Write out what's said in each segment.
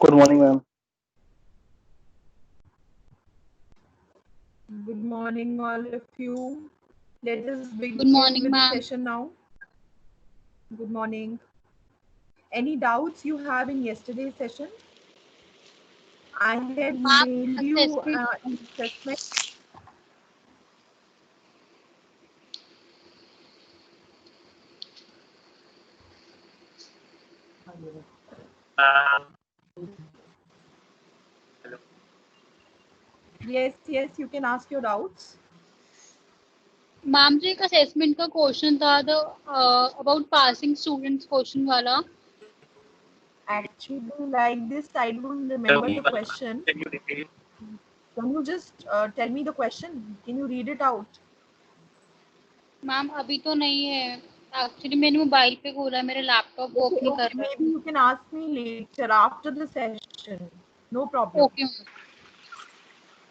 Good morning, ma'am. Good morning, all of you. Let us Good begin with morning, the ma'am. session now. Good morning. Any doubts you have in yesterday's session? I had Ma'am, mailed you assessment. an assessment. Yes, you can ask your doubts. Ma'am जो एक assessment का question था about passing students question वाला. Actually, like this, I don't remember the question. Can you just tell me the question? Can you read it out? Ma'am अभी तो नहीं है. Actually मैंने मोबाइल पे खोला है, मेरा लैपटॉप वर्क नहीं कर रहा है. Maybe you can ask me later after the session. No problem. Okay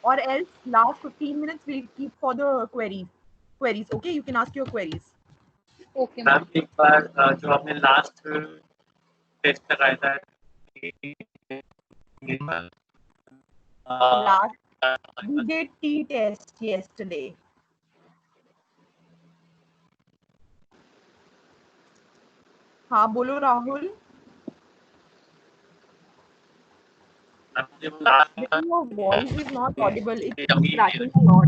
Or else last 15 minutes we'll keep for the queries. Okay, you can ask your queries. Okay ma'am ma'am. एक बार जो आपने last test लगाया था Last we did t-test yesterday. हाँ बोलो Rahul. Your voice is not audible. It's cracking a lot.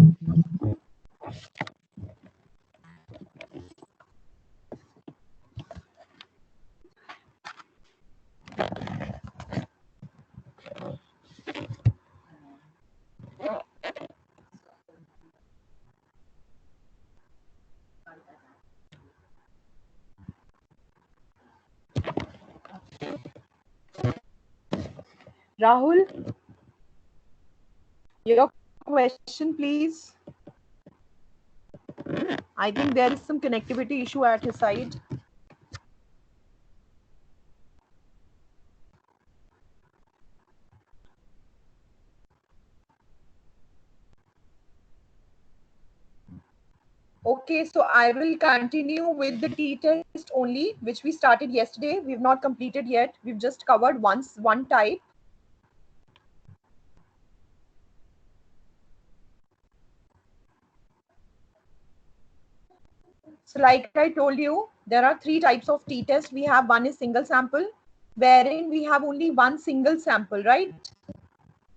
Rahul, your question, please. I think there is some connectivity issue at his side. Okay, so I will continue with the t-test only, which we started yesterday. We've not completed yet. We've just covered one type. So like I told you, there are three types of t-test. We have one is single sample, wherein we have only one single sample, right?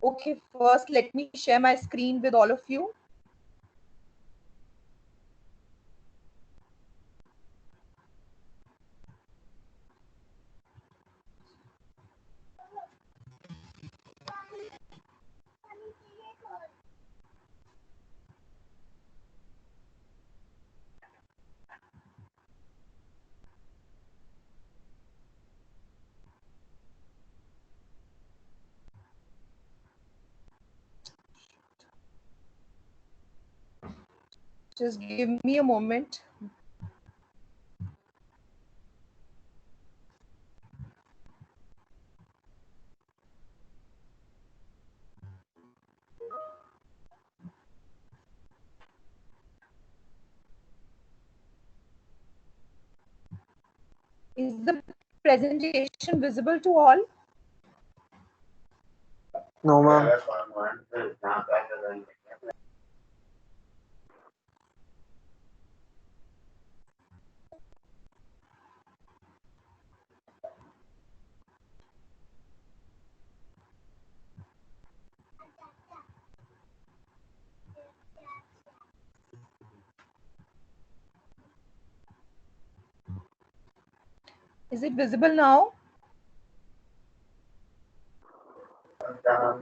Okay, first let me share my screen with all of you. Just give me a moment. Is the presentation visible to all? No, ma'am. Is it visible now?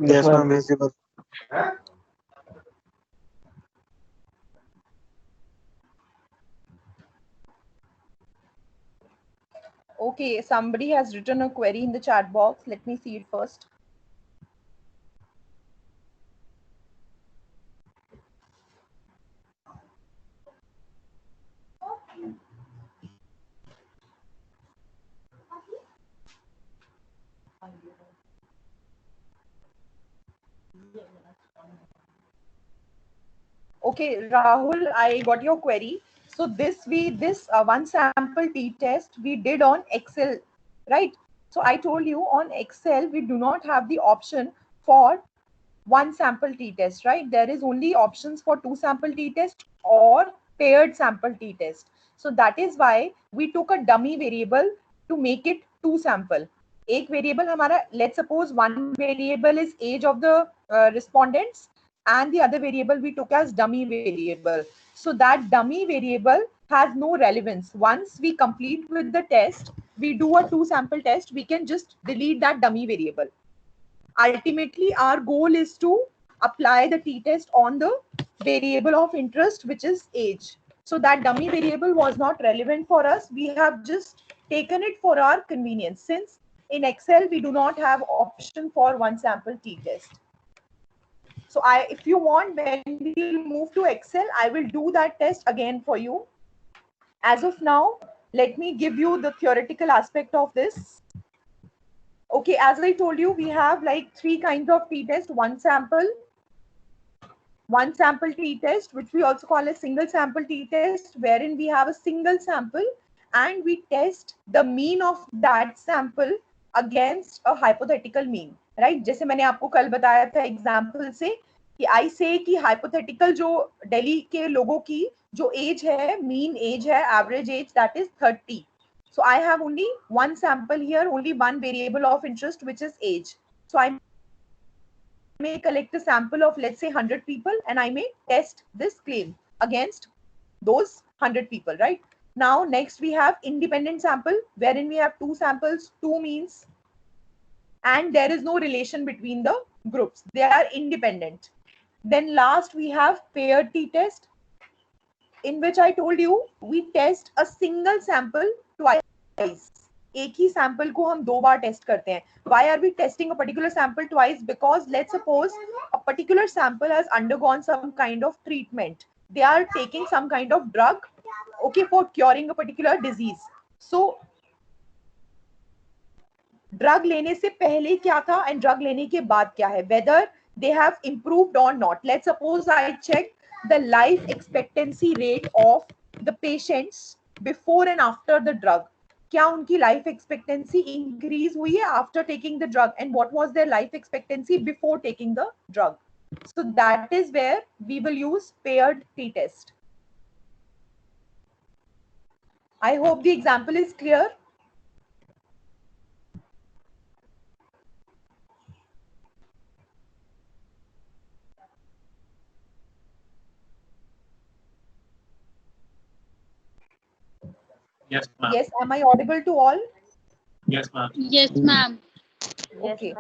Yes, ma'am. Visible. Okay, somebody has written a query in the chat box. Let me see it first. Okay, Rahul, I got your query. So this one sample t-test we did on Excel, right? So I told you on Excel, we do not have the option for one sample t-test, right? There is only options for two sample t-test or paired sample t-test. So that is why we took a dummy variable to make it two sample. एक variable हमारा, let's suppose one variable is age of the respondents and the other variable we took as dummy variable. So that dummy variable has no relevance. Once we complete with the test, we do a two sample test, we can just delete that dummy variable. Ultimately, our goal is to apply the t-test on the variable of interest, which is age. So that dummy variable was not relevant for us. We have just taken it for our convenience, since in Excel, we do not have option for one sample t-test. So if you want, when we move to Excel, I will do that test again for you. As of now, let me give you the theoretical aspect of this. Okay, as I told you, we have like three kinds of t-test. One sample t-test, which we also call a single sample t-test, wherein we have a single sample and we test the mean of that sample against a hypothetical mean, right? जैसे मैंने आपको कल बताया था example से कि I say कि hypothetical जो दिल्ली के लोगों की जो एज है, mean age है, average age, that is 30. So I have only one sample here, only one variable of interest, which is age. So I may collect a sample of, let's say, 100 people, and I may test this claim against those 100 people, right? Now, next we have independent sample, wherein we have two samples, two means, and there is no relation between the groups. They are independent. Then last we have paired t-test, in which I told you we test a single sample twice. एक ही sample को हम दो बार test करते हैं. Why are we testing a particular sample twice? Because let's suppose a particular sample has undergone some kind of treatment. They are taking some kind of drug, okay, for curing a particular disease. So drug लेने से पहले क्या था and drug लेने के बाद क्या है? Whether they have improved or not. Let's suppose I check the life expectancy rate of the patients before and after the drug. क्या उनकी life expectancy increase हुई है after taking the drug, and what was their life expectancy before taking the drug? So that is where we will use paired t-test. I hope the example is clear. Yes, ma'am. Yes, am I audible to all? Yes, ma'am. Yes, ma'am. Okay.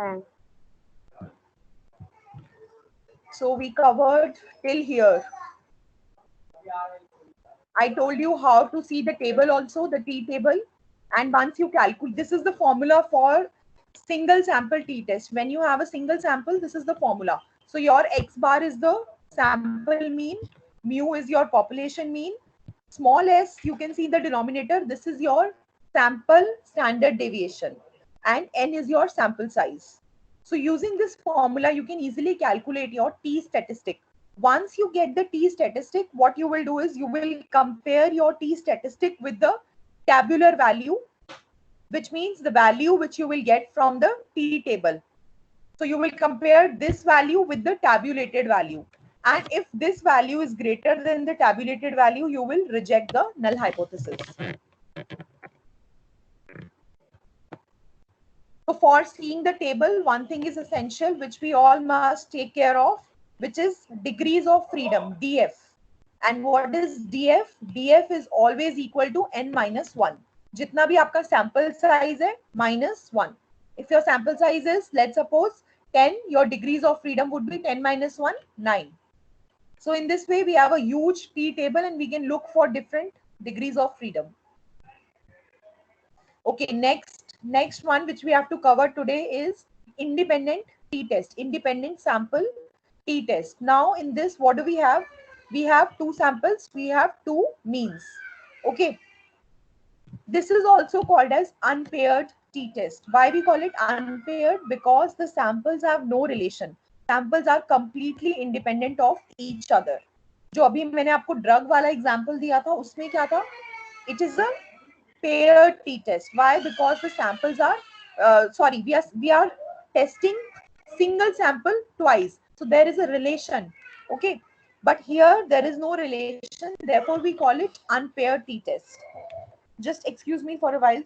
So we covered till here. I told you how to see the table also, the t table. And once you calculate, this is the formula for single sample t-test. When you have a single sample, this is the formula. So your x bar is the sample mean, mu is your population mean, small s, you can see the denominator, this is your sample standard deviation, and n is your sample size. So using this formula, you can easily calculate your t statistic. Once you get the t statistic, what you will do is you will compare your t statistic with the tabular value, which means the value which you will get from the t table. So you will compare this value with the tabulated value. And if this value is greater than the tabulated value, you will reject the null hypothesis. So for seeing the table, one thing is essential, which we all must take care of, which is degrees of freedom, DF. And what is DF? DF is always equal to n minus 1. Jitna bhi aapka sample size hai, minus 1. If your sample size is, let's suppose, 10, your degrees of freedom would be 10 minus 1, 9. So in this way, we have a huge T table and we can look for different degrees of freedom. Okay, next one which we have to cover today is independent t-test, independent sample t-test. Now in this, what do we have? We have two samples, we have two means. Okay, this is also called as unpaired t-test. Why we call it unpaired? Because the samples have no relation. Samples are completely independent of each other. जो अभी मैंने आपको drug वाला example दिया था, उसमें क्या था? It is a paired t-test. Why? Because the samples are sorry, we are testing single sample twice. So there is a relation. Okay. But here there is no relation. Therefore, we call it unpaired t-test. Just excuse me for a while.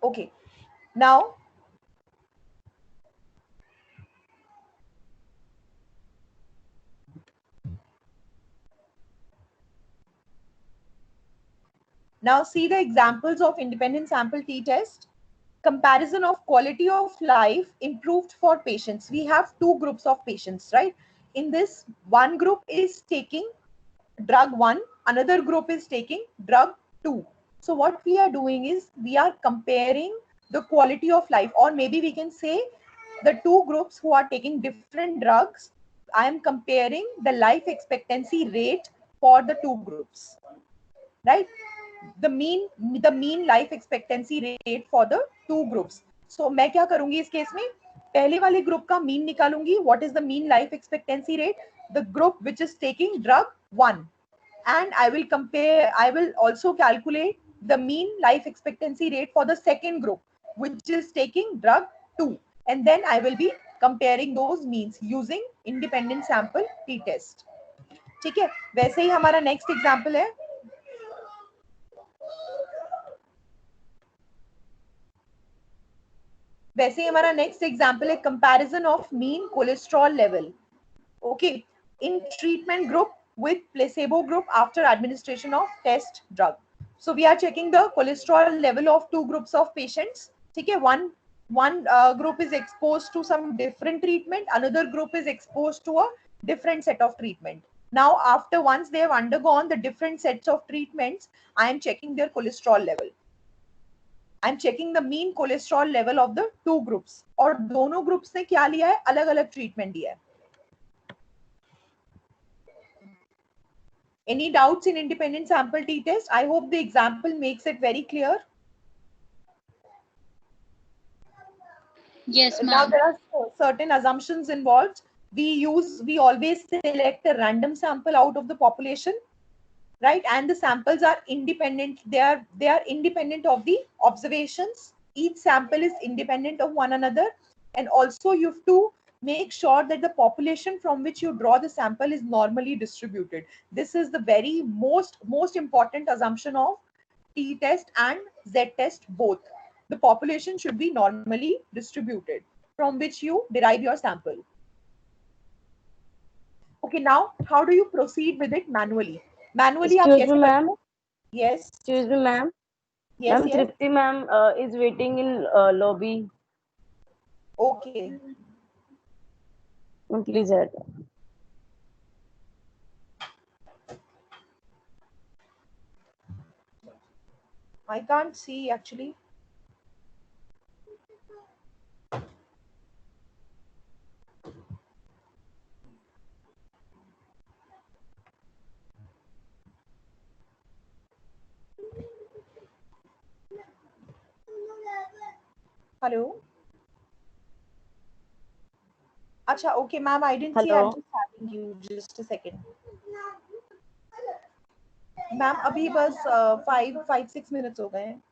Okay. Now, see the examples of independent sample t-test. Comparison of quality of life improved for patients. We have two groups of patients, right? In this, one group is taking drug 1, another group is taking drug 2. So what we are doing is we are comparing the quality of life, or maybe we can say the two groups who are taking different drugs. I am comparing the life expectancy rate for the two groups, right? The mean life expectancy rate for the two groups. So मैं क्या करूंगी इस case में, पहले वाले group का mean निकालूंगी. What is the mean life expectancy rate? The group which is taking drug 1, and I will also calculate the mean life expectancy rate for the second group which is taking drug 2, and then I will be comparing those means using independent sample t-test. ठीक है, वैसे ही हमारा next example है. वैसे ही हमारा next example है comparison of mean cholesterol level. Okay, in treatment group with placebo group after administration of test drug. So we are checking the cholesterol level of two groups of patients. ठीक है, one group is exposed to some different treatment, another group is exposed to a different set of treatment. Now after once they have undergone the different sets of treatments, I am checking their cholesterol level. I'm checking the mean cholesterol level of the two groups. और दोनों groups ने क्या लिया है, अलग अलग treatment दिया है. Any doubts in independent sample t-test? I hope the example makes it very clear. Yes, Now ma'am. there are certain assumptions involved. We always select a random sample out of the population, right? And the samples are independent. They are independent of the observations. Each sample is independent of one another, and also you have to make sure that the population from which you draw the sample is normally distributed. This is the very most important assumption of t-test and z-test both. The population should be normally distributed from which you derive your sample. Okay, now how do you proceed with it manually? Manually आप Excuse कैसे me, करते ma'am. हो? Yes. Excuse me, ma'am. Yes, Ma'am, yes. Tripti ma'am is waiting in lobby. Okay. Please add. I can't see actually. Hello. Acha, okay, ma'am. I didn't see. Hello. I'm just having you. Just a second. Ma'am अभी बस 5-6 minutes हो गए हैं.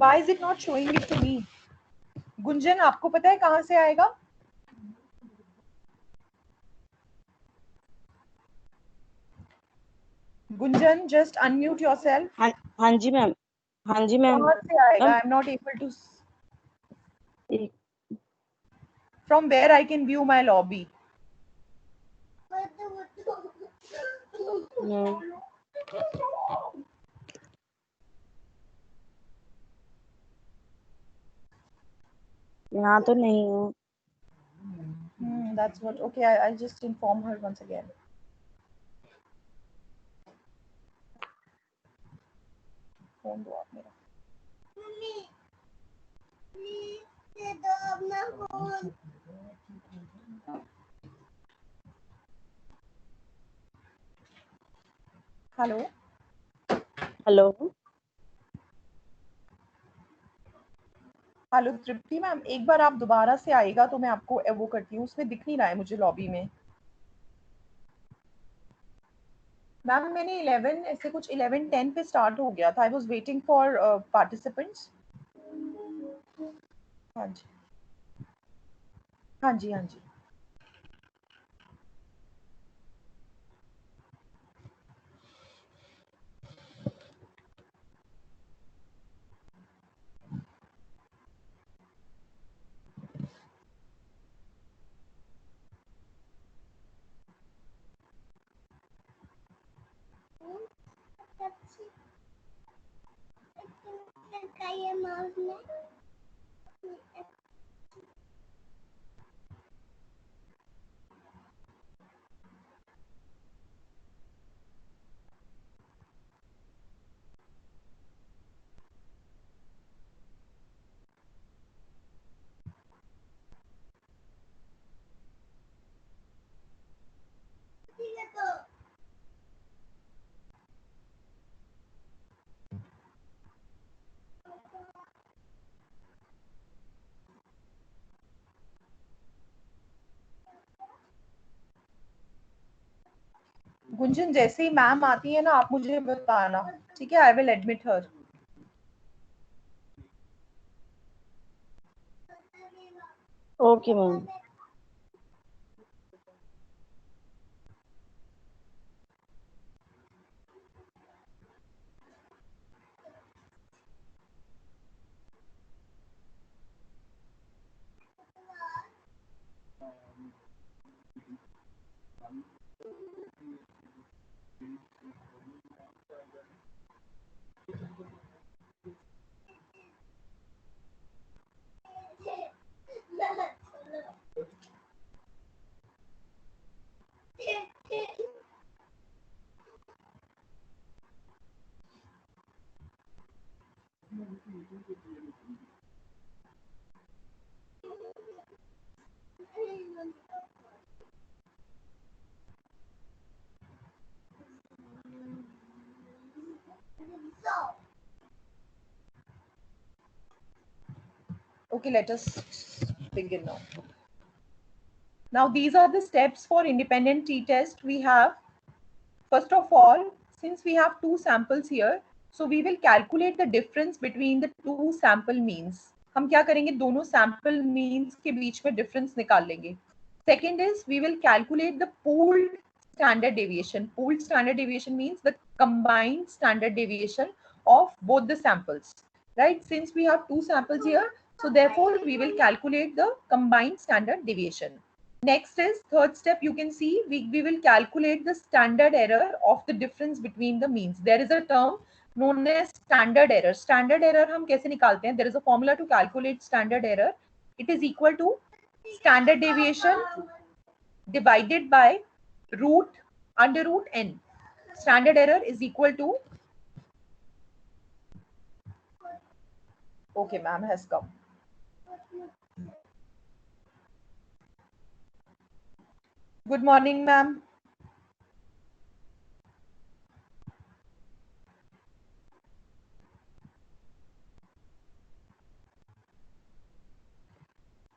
Why is it not showing it to me? Gunjan, आपको पता है कहाँ से आएगा? Gunjan, just unmute yourself. हाँ जी मैम. हाँ जी मैम. कहाँ से आएगा? I'm not able to. From where I can view my lobby? No. यहाँ तो नहीं हूँ। That's what. Okay, I'll just inform her once again. Phone दो आप मेरा। Hello hello. हेलो तृप्ति मैम, एक बार आप दोबारा से आएगा तो मैं आपको वो करती हूँ, उसमें दिख नहीं रहा है मुझे लॉबी में। मैम मैंने 11 ऐसे कुछ 11:10 पे स्टार्ट हो गया था। I was waiting for participants. हाँ जी हाँ जी हाँ जी। गुंजन, जैसे ही मैम आती है ना आप मुझे बताना, ठीक है? I will admit her. Okay ma'am. Okay, let us begin now. Now these are the steps for independent t-test. We have, first of all, since we have two samples here, so we will calculate the difference between the two sample means. हम क्या करेंगे, दोनों sample means के बीच में difference निकाल लेंगे. Second is we will calculate the pooled standard deviation. Pooled standard deviation means the combined standard deviation of both the samples, right? Since we have two samples here, so therefore we will calculate the combined standard deviation. Next is third step, you can see we will calculate the standard error of the difference between the means. There is a term known as standard error. Standard error हम कैसे निकालते हैं? There is a formula to calculate standard error. It is equal to standard deviation divided by under root n. Standard error is equal to, okay, ma'am has come. Good morning, ma'am.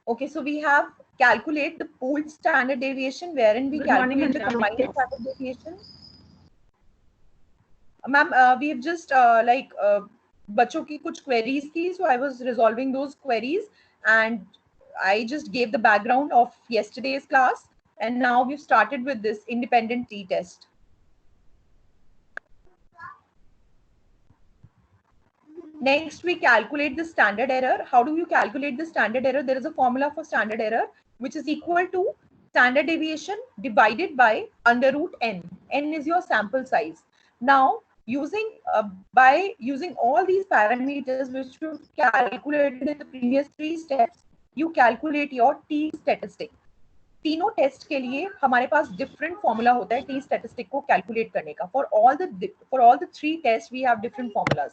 Okay, so we have calculate the pooled standard deviation wherein we calculate the combined standard deviation. Ma'am, we have just बच्चों की कुछ queries थी, so I was resolving those queries and I just gave the background of yesterday's class, and now we've started with this independent t-test. Next, we calculate the standard error. How do you calculate the standard error? There is a formula for standard error, which is equal to standard deviation divided by under root n. N is your sample size. Now, by using all these parameters which we calculated in the previous three steps, you calculate your t statistic. तीनों test के लिए हमारे पास different formula होता है T statistic को calculate करने का. For all the three test we have different formulas.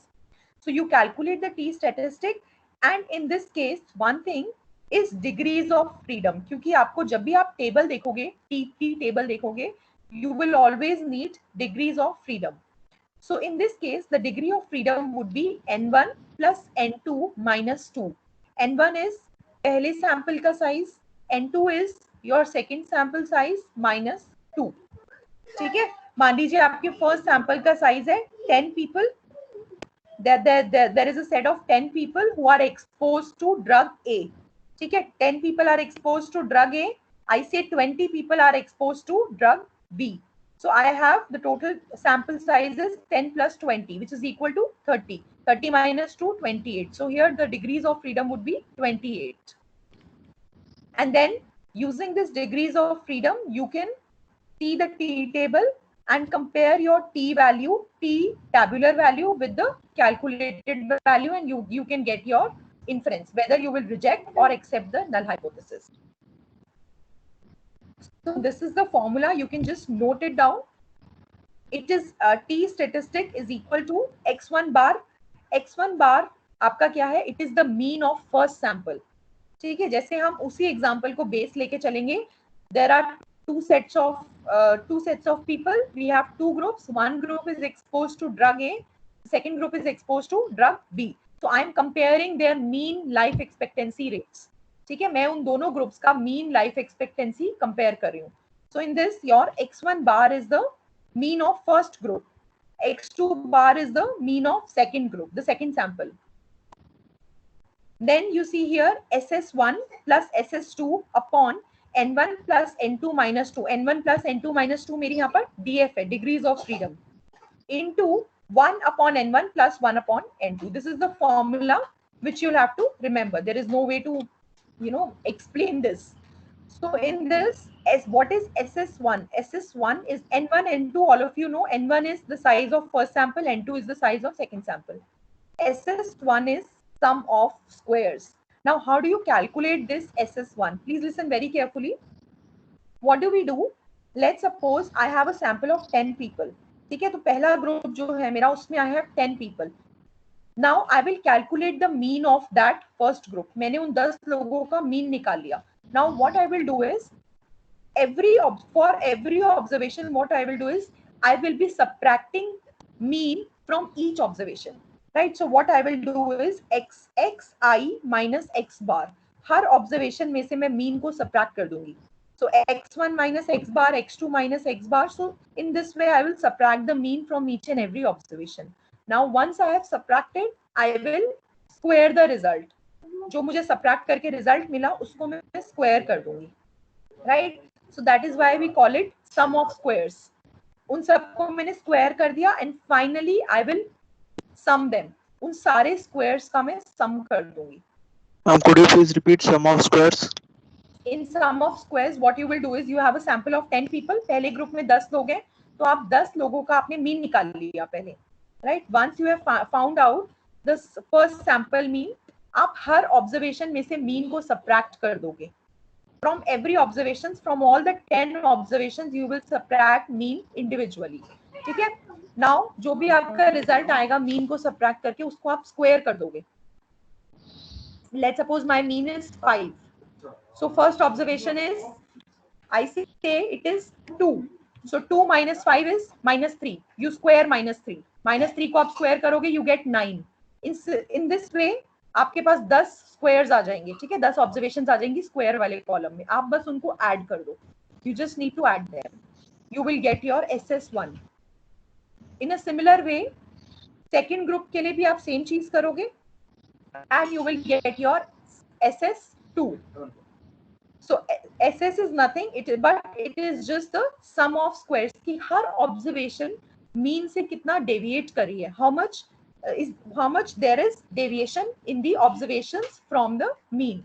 So you calculate the t statistic and in this case one thing is degrees of freedom, क्योंकि आपको जब भी आप टेबल देखोगे, टी टेबल देखोगे, you will always need degrees of freedom. So in this case, the degree of freedom would be n1 plus n2 minus 2. n1 is पहले sample का size, n2 is your second sample size minus 2. ठीक है, मान लीजिए आपके first sample का size है 10 people. There is a set of 10 people who are exposed to drug A. ठीक है, 10 people are exposed to drug A. I say 20 people are exposed to drug B. So I have the total sample size is 10 plus 20, which is equal to 30. 30 minus 2, 28. So here the degrees of freedom would be 28. And then using this degrees of freedom, you can see the T table and compare your T value, T tabular value with the calculated value, and you can get your inference, whether you will reject or accept the null hypothesis. So this is the formula. You can just note it down. It is T statistic is equal to x1 bar. x1 bar आपका क्या है? It is the mean of first sample. ठीक है, जैसे हम उसी example को base लेके चलेंगे. There are two sets of people. We have two groups. One group is exposed to drug A. Second group is exposed to drug B. So I am comparing their mean life expectancy rates. ठीक है, मैं उन दोनों groups का mean life expectancy compare कर रही हूँ. So in this your x1 bar is the mean of first group, x2 bar is the mean of second group, the second sample. Then you see here SS1 plus SS2 upon N1 plus N2 minus 2. N1 plus N2 minus 2 मेरी यहाँ पर DF है, degrees of freedom, into 1 upon N1 plus 1 upon N2. This is the formula which you'll have to remember. There is no way to explain this. So in this, what is SS1? SS1 is N1, N2. All of you know N1 is the size of first sample, N2 is the size of second sample. SS1 is sum of squares. Now, how do you calculate this SS1? Please listen very carefully. What do we do? Let's suppose I have a sample of 10 people. ठीक है, तो पहला group जो है मेरा, उसमें I have 10 people. Now I will calculate the mean of that first group. मैंने उन 10 लोगों का mean निकाल लिया. Now what I will do is, for every observation, what I will do is I will be subtracting mean from each observation, right? So what I will do is xi minus x bar. Her observation में से मैं mean को subtract कर दूंगी. So x1 minus x bar, x2 minus x bar. So in this way I will subtract the mean from each and every observation. Now once I have subtracted, I will square the result. जो मुझे subtract करके result मिला, उसको मैं square कर दूंगी, right? So that is why we call it sum of squares. उन सबको मैंने square कर दिया and finally I will sum them. उन सारे squares का मैं sum कर दूंगी. Could you please repeat sum of squares? In sum of squares, what you will do is you have a sample of 10 people. पहले group में 10 लोग हैं, तो आप 10 लोगों का आपने mean निकाल लिया पहले. Right? Once you have found out the first sample mean, आप हर observation में से mean को subtract कर दोगे. From every observations, from all the 10 observations, you will subtract mean individually. ठीक है? Now जो भी आपका result आएगा mean को subtract करके, उसको आप square कर दोगे. Let's suppose my mean is 5. So first observation is, I say it is 2. So 2 minus 5 is minus 3. You square minus 3. Minus 3 को आप square करोगे, you get 9. In this way, आपके पास 10 squares आ जाएंगे, ठीक है? 10 observations आ जाएंगी square वाले column में. आप बस उनको add कर दो. You just need to add them. You will get your SS1. In a similar way, second group के लिए भी आप same चीज करोगे, and you will get your SS2. So SS is nothing, but it is just the sum of squares कि हर observation mean से कितना deviate करी है, how much there is deviation in the observations from the mean.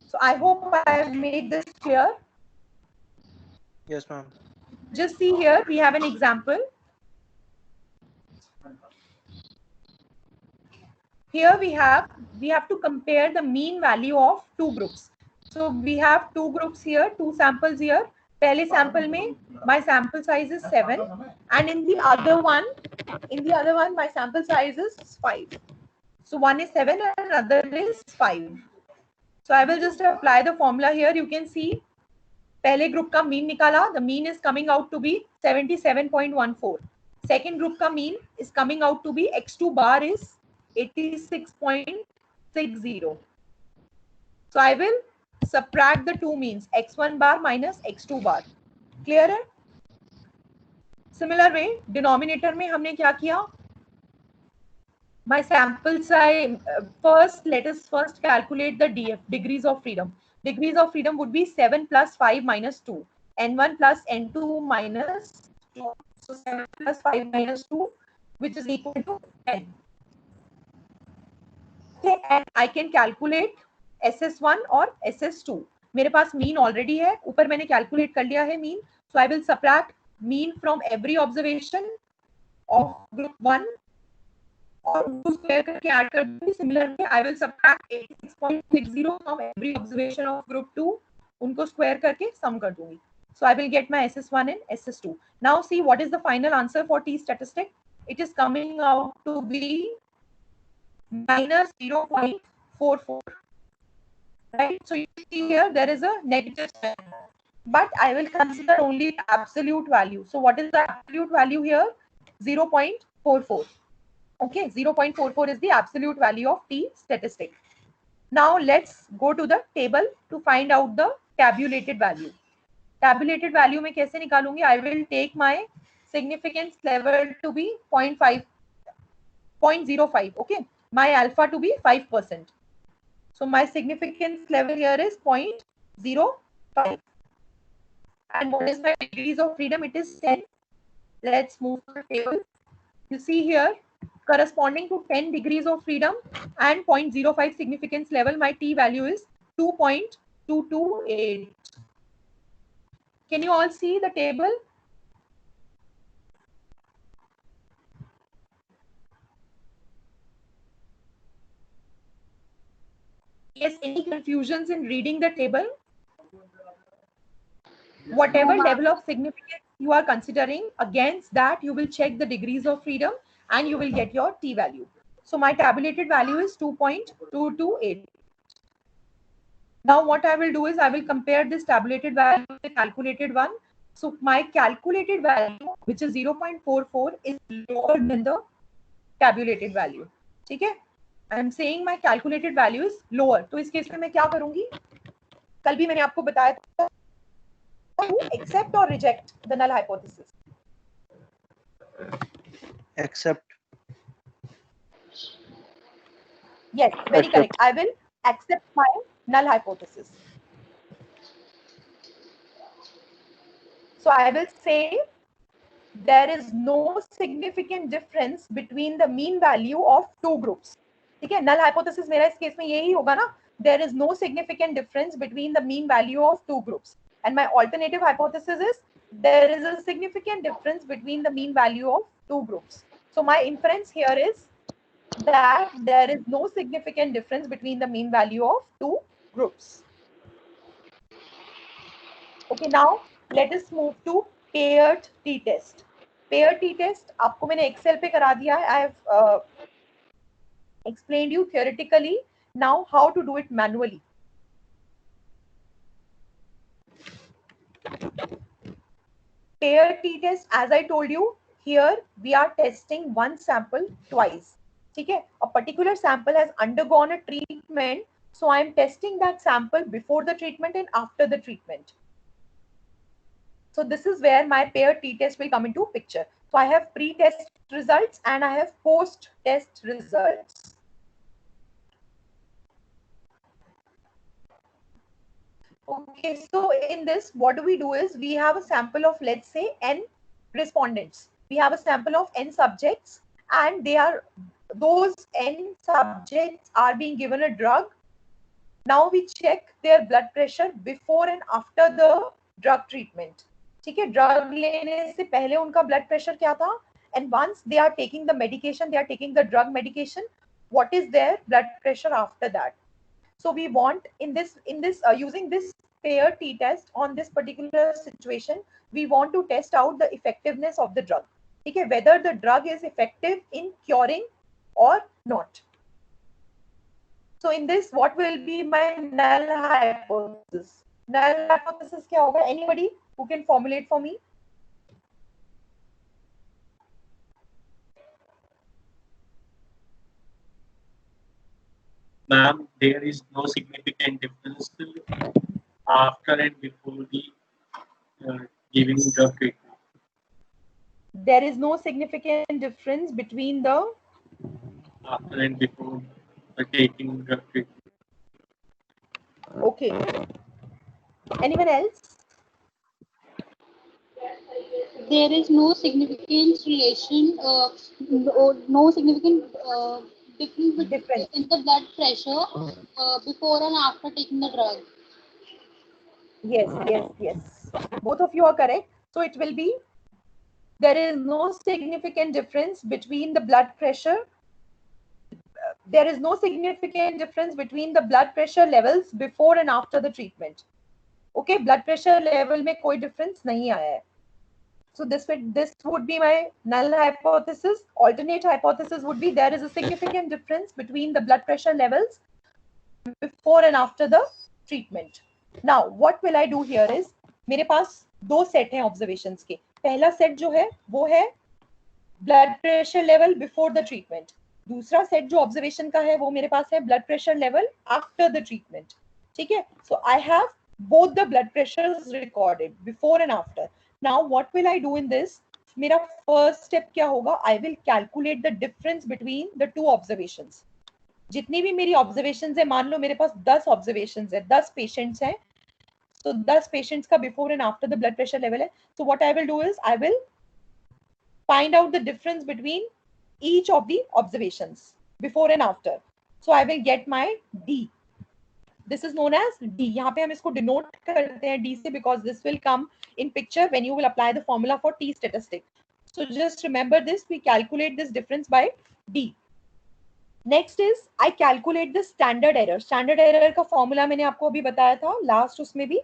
So I hope I have made this clear. Yes, ma'am. Just see here, we have an example. here we have to compare the mean value of two groups. So we have two groups here, two samples here. पहले sample में my sample size is 7, and in the other one my sample size is 5. So one is 7 and another is 5. So I will just apply the formula here. You can see पहले group का mean निकाला, the mean is coming out to be 77.14. Second group का mean is coming out to be x2 bar is 86.60. So I will subtract the two means, x1 bar minus x2 bar. Clear है? Similar way, denominator में हमने क्या किया? My sample size, let us first calculate the DF, degrees of freedom. Degrees of freedom would be 7 plus 5 minus 2. N1 plus N2 minus 2. So 7 plus 5 minus 2, which is equal to 10. Okay, and I can calculate SS1 or SS2. मेरे पास mean already है, ऊपर मैंने calculate कर लिया है mean. So I will subtract mean from every observation of group 1 और उनको square करके add कर दूंगी. Similarly, I will subtract 86.60 from every observation of group 2. उनको square करके sum कर दूंगी. So I will get my SS1 and SS2. Now see what is the final answer for T statistic. It is coming out to be minus 0.44. Right? So you see here there is a negative sign. But I will consider only the absolute value. So what is the absolute value here? 0.44. Okay, 0.44 is the absolute value of T statistic. Now let's go to the table to find out the tabulated value. Tabulated value में कैसे निकालूंगी? I will take my significance level to be 0.05. Okay, my alpha to be 5%. So my significance level here is 0.05. And what is my degrees of freedom? It is 10. Let's move to the table. You see here, corresponding to 10 degrees of freedom and 0.05 significance level, my T value is 2.228. Can you all see the table? Yes, any confusions in reading the table? Whatever level of significance you are considering, against that you will check the degrees of freedom and you will get your T value. So my tabulated value is 2.228. Now what I will do is I will compare this tabulated value with the calculated one. So my calculated value, which is 0.44, is lower than the tabulated value. ठीक है? I am saying my calculated value is lower. तो इस case में मैं क्या करूंगी? कल भी मैंने आपको बताया था, accept or reject the null hypothesis. Accept. Yes, very correct. I will accept my null hypothesis. So I will say there is no significant difference between the mean value of two groups. ठीक है, null hypothesis मेरा इस case में यही होगा ना. There is no significant difference between the mean value of two groups. And my alternative hypothesis is there is a significant difference between the mean value of two groups. So my inference here is that there is no significant difference between the mean value of two groups. Okay, now let us move to paired t-test. Paired t-test आपको मैंने Excel पे करा दिया है. I have explained you theoretically. Now how to do it manually. Paired t-test, as I told you, here we are testing one sample twice. ठीक है? A particular sample has undergone a treatment, so I am testing that sample before the treatment and after the treatment. So this is where my paired t-test will come into picture. So I have pre-test results and I have post-test results. Okay, so in this, what do we do is we have a sample of, let's say, n respondents. We have a sample of n subjects, and those n subjects are being given a drug. Now we check their blood pressure before and after the drug treatment. ठीक है, drug लेने से पहले उनका blood pressure क्या था? And once they are taking the medication, they are taking the drug medication, what is their blood pressure after that. So we want in this using this pair t-test on this particular situation, we want to test out the effectiveness of the drug. Okay, whether the drug is effective in curing or not. So in this, what will be my null hypothesis? Null hypothesis क्या होगा? Anybody who can formulate for me? Ma'am, there is no significant difference after and before the giving drug treatment. There is no significant difference between the After and before taking drug treatment. okay. Anyone else? There is no significant relation, no significant difference in the blood pressure before and after taking the drug. Yes. Both of you are correct. So it will be, there is no significant difference between the blood pressure. There is no significant difference between the blood pressure levels before and after the treatment. Okay, blood pressure level में कोई difference नहीं आया है. So this would be my null hypothesis. Alternate hypothesis would be there is a significant difference between the blood pressure levels before and after the treatment. Now what will I do here is, मेरे पास दो set हैं observations के. पहला set जो है वो है blood pressure level before the treatment. दूसरा सेट जो ऑब्जर्वेशन का है वो मेरे पास है blood pressure level after the treatment. ठीक है, so I have both the blood pressures recorded before and after. Now what will I do in this? मेरा first step क्या होगा? I will calculate the difference between the two observations. जितनी भी मेरी observations है, मान लो मेरे पास 10 observations है, 10 patients हैं, so 10 patients का before and after the blood pressure level है. So what I will do is I will find out the difference between each of the observations before and after. So I will get my D. This is known as D. यहाँ पे हम इसको denote करते हैं D से because this will come in picture when you will apply the formula for T statistic. So just remember this. We calculate this difference by D. Next is I calculate the standard error. Standard error का formula मैंने आपको अभी बताया था last उसमें भी,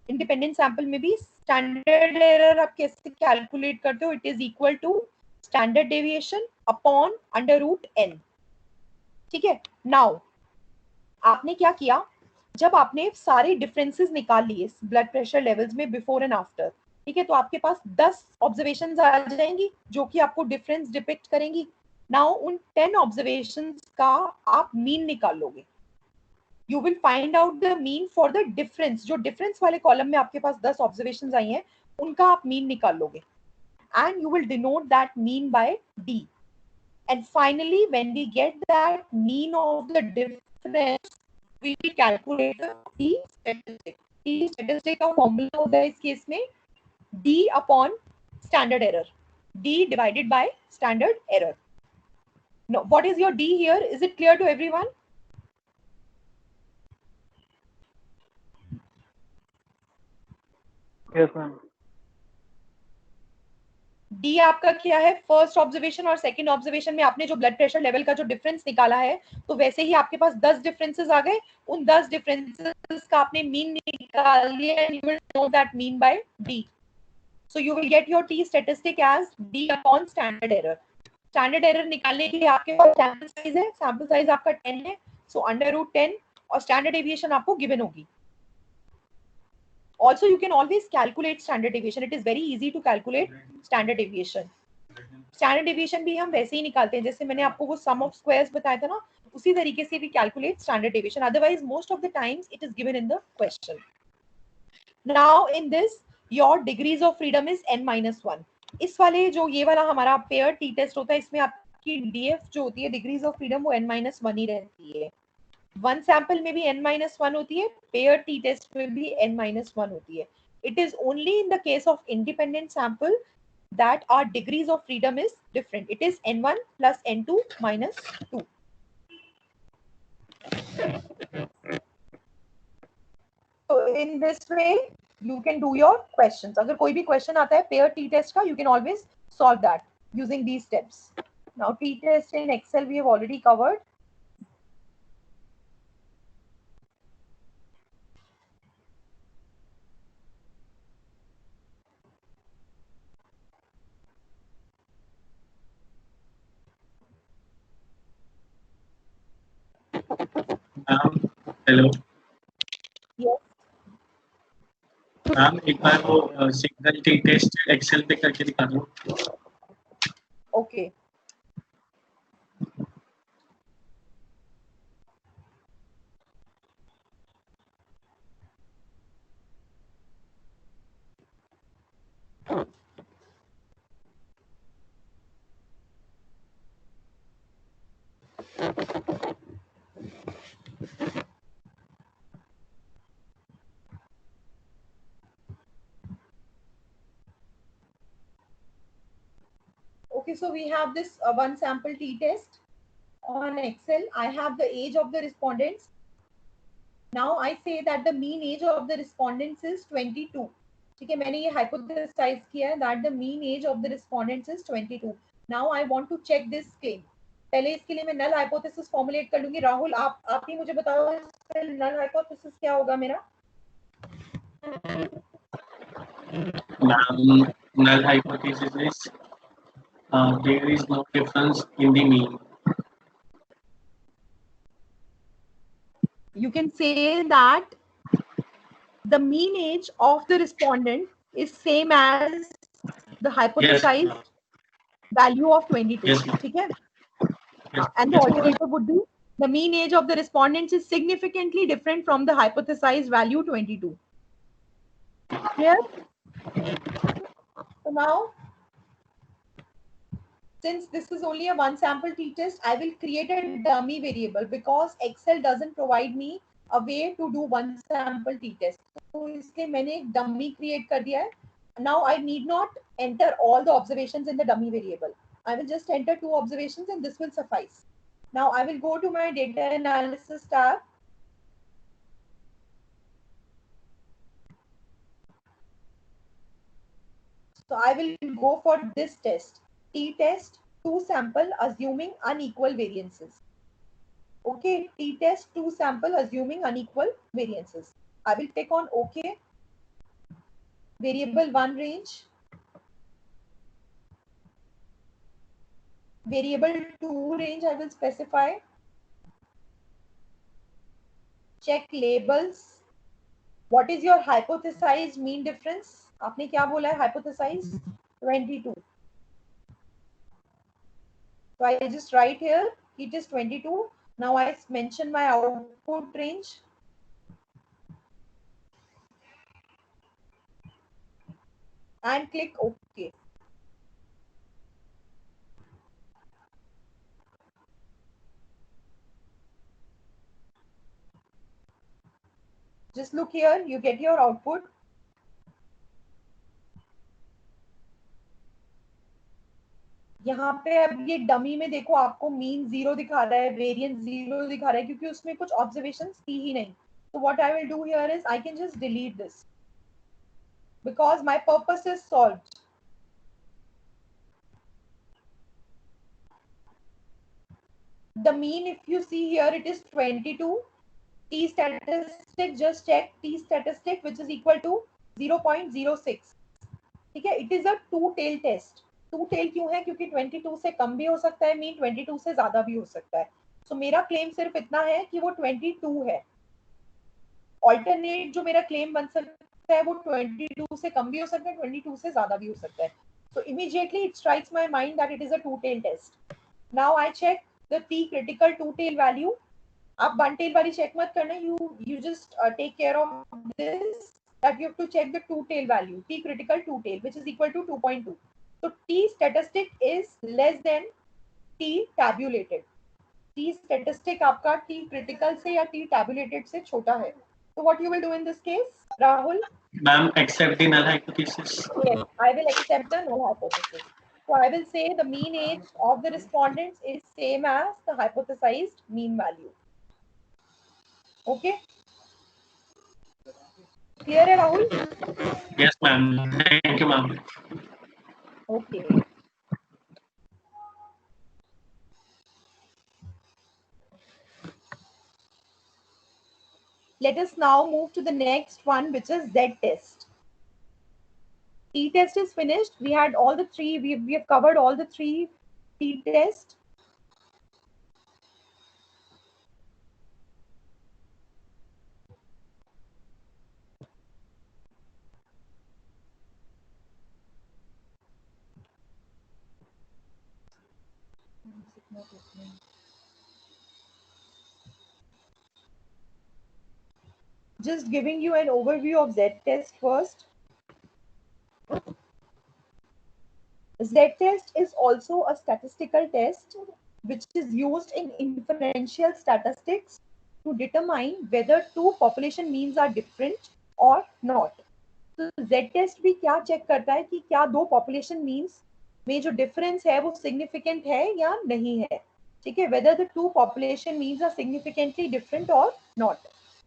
independent sample में भी. Standard error आप कैसे calculate करते हो? It is equal to standard deviation upon under root n. ठीक है. Now आपने क्या किया? जब आपने सारे डिफरेंसेस निकाल लिए ब्लड प्रेशर लेवल्स में बिफोर एंड आफ्टर, ठीक है, तो आपके पास 10 ऑब्जर्वेशंस आ जाएंगी जो कि आपको डिफरेंस डिपिक्ट करेंगी. नाउ उन 10 ऑब्जर्वेशंस का आप मीन निकाल लोगे. You will find out the mean for the difference. जो डिफरेंस वाले कॉलम में आपके पास 10 ऑब्जर्वेशंस आई हैं, उनका आप मीन निकाल लोगे and you will denote that mean by D. And finally when we get that mean of the difference, we will calculate the T statistic. T statistic का formula होता है इस केस में D upon standard error. D divided by standard error. Now, what is your D here? Is it clear to everyone? Yes, ma'am. D आपका क्या है? First observation और second observation में आपने जो ब्लड प्रेशर लेवल का जो डिफरेंस निकाला है, तो वैसे ही आपके पास 10 डिफरेंसेस आ गए. उन 10 डिफरेंसेस का आपने मीन निकाल लिया and you will know that mean bye D. So you will get your T statistic as D upon standard error. Standard error निकालने के लिए आपके पास सैंपल साइज है. सैंपल साइज आपका 10 है, so under root 10 और स्टैंडर्ड डेविएशन आपको given होगी. Also, you can always calculate standard deviation. It is very easy to calculate standard deviation. Standard deviation भी हम वैसे ही निकालते हैं जैसे मैंने आपको वो sum of squares बताया था ना, उसी तरीके से भी calculate standard deviation. Otherwise, most of the times it is given in the question. Now, in this, your degrees of freedom is n-1. इस वाले जो ये वाला हमारा पेयर टी टेस्ट होता है, इसमें आपकी DF जो होती है डिग्रीज ऑफ फ्रीडम वो n-1 ही रहती है. वन सैंपल में भी n-1 होती है, पेयर टी टेस्ट में भी n-1 होती है. It is only in the case of independent sample that our degrees of freedom is different. It is n1 plus n2 minus 2. So in this way you can do your questions. अगर कोई भी question आता है pair T test का, you can always solve that using these steps. Now t test in Excel we have already covered. Hello Yes. Ma'am, एक बार वो single T test Excel पे करके दिखा दो। Okay. Okay, so we have this one sample t-test on Excel. I have the age of the respondents. Now I say that the mean age of the respondents is 22. ठीक है, मैंने ये hypothesize किया है that the mean age of the respondents is 22. Now I want to check this claim. पहले इसके लिए मैं null hypothesis formulate कर लूंगी. राहुल, आप ही मुझे बताओ null hypothesis क्या होगा मेरा? Ma'am, null hypothesis is there is no difference in the mean. You can say that the mean age of the respondent is same as the hypothesized value of 22. Yes, ma'am. ठीक है? Yes, And the yes, ma'am. alternative would be the mean age of the respondents is significantly different from the hypothesized value 22. Clear? So now, since this is only a one sample t-test, I will create a dummy variable because Excel doesn't provide me a way to do one sample t-test. So इसलिए मैंने एक dummy create कर दिया है. Now I need not enter all the observations in the dummy variable. I will just enter 2 observations and this will suffice. Now I will go to my data analysis tab. So I will go for this test, t-test 2 sample assuming unequal variances. Okay, t-test 2 sample assuming unequal variances. I will click on OK. Variable 1 range. Variable 2 range I will specify. Check labels. What is your hypothesized mean difference? आपने क्या बोला है hypothesized? 22. So I just write here, it is 22. Now I mention my output range. And click OK. Just look here, you get your output. यहाँ पे अब ये dummy में देखो आपको मीन 0 दिखा रहा है, वेरिएंस 0 दिखा रहा है क्योंकि उसमें कुछ ऑब्जर्वेशंस थी ही नहीं. So what I will do here is I can just delete this because my purpose is solved. The mean, if you see here, it is 22. T statistic, just check T statistic, which is equal to 0.06. ठीक है, it is a two-tail test. Two-tail क्यों है? क्योंकि 22 से कम भी हो सकता है मीन, 22 से ज्यादा भी हो सकता है. So मेरा क्लेम सिर्फ इतना है कि वो 22 है. Alternate जो मेरा क्लेम बन सकता है वो 22 से कम भी हो सकता है, 22 से ज्यादा भी हो सकता है. So immediately it strikes my mind that it is a two-tail test. Now I check the T critical two-tail value. आप वन टेल वाली चेक मत करना, you just take care of this, that you have to check the two tail value, T critical two tail, which is equal to 2.2. So T statistic is less than T tabulated. T statistic आपका T critical से या T tabulated से छोटा है. So what you will do in this case, Rahul? Ma'am, accept the null hypothesis. Yes, I will accept the null hypothesis. So I will say the mean age of the respondents is same as the hypothesized mean value. Okay. Clear है Rahul? Yes, ma'am. Thank you, ma'am. Okay. Let us now move to the next one, which is Z test. T test is finished. We had all the three. We have covered all the three T tests. Not opening. Just giving you an overview of Z-test first. Z-test is also a statistical test which is used in inferential statistics to determine whether two population means are different or not. तो Z-test भी क्या check करता है कि क्या दो population means में जो difference है वो significant है या नहीं है, ठीक है, whether the two population means are significantly different or not.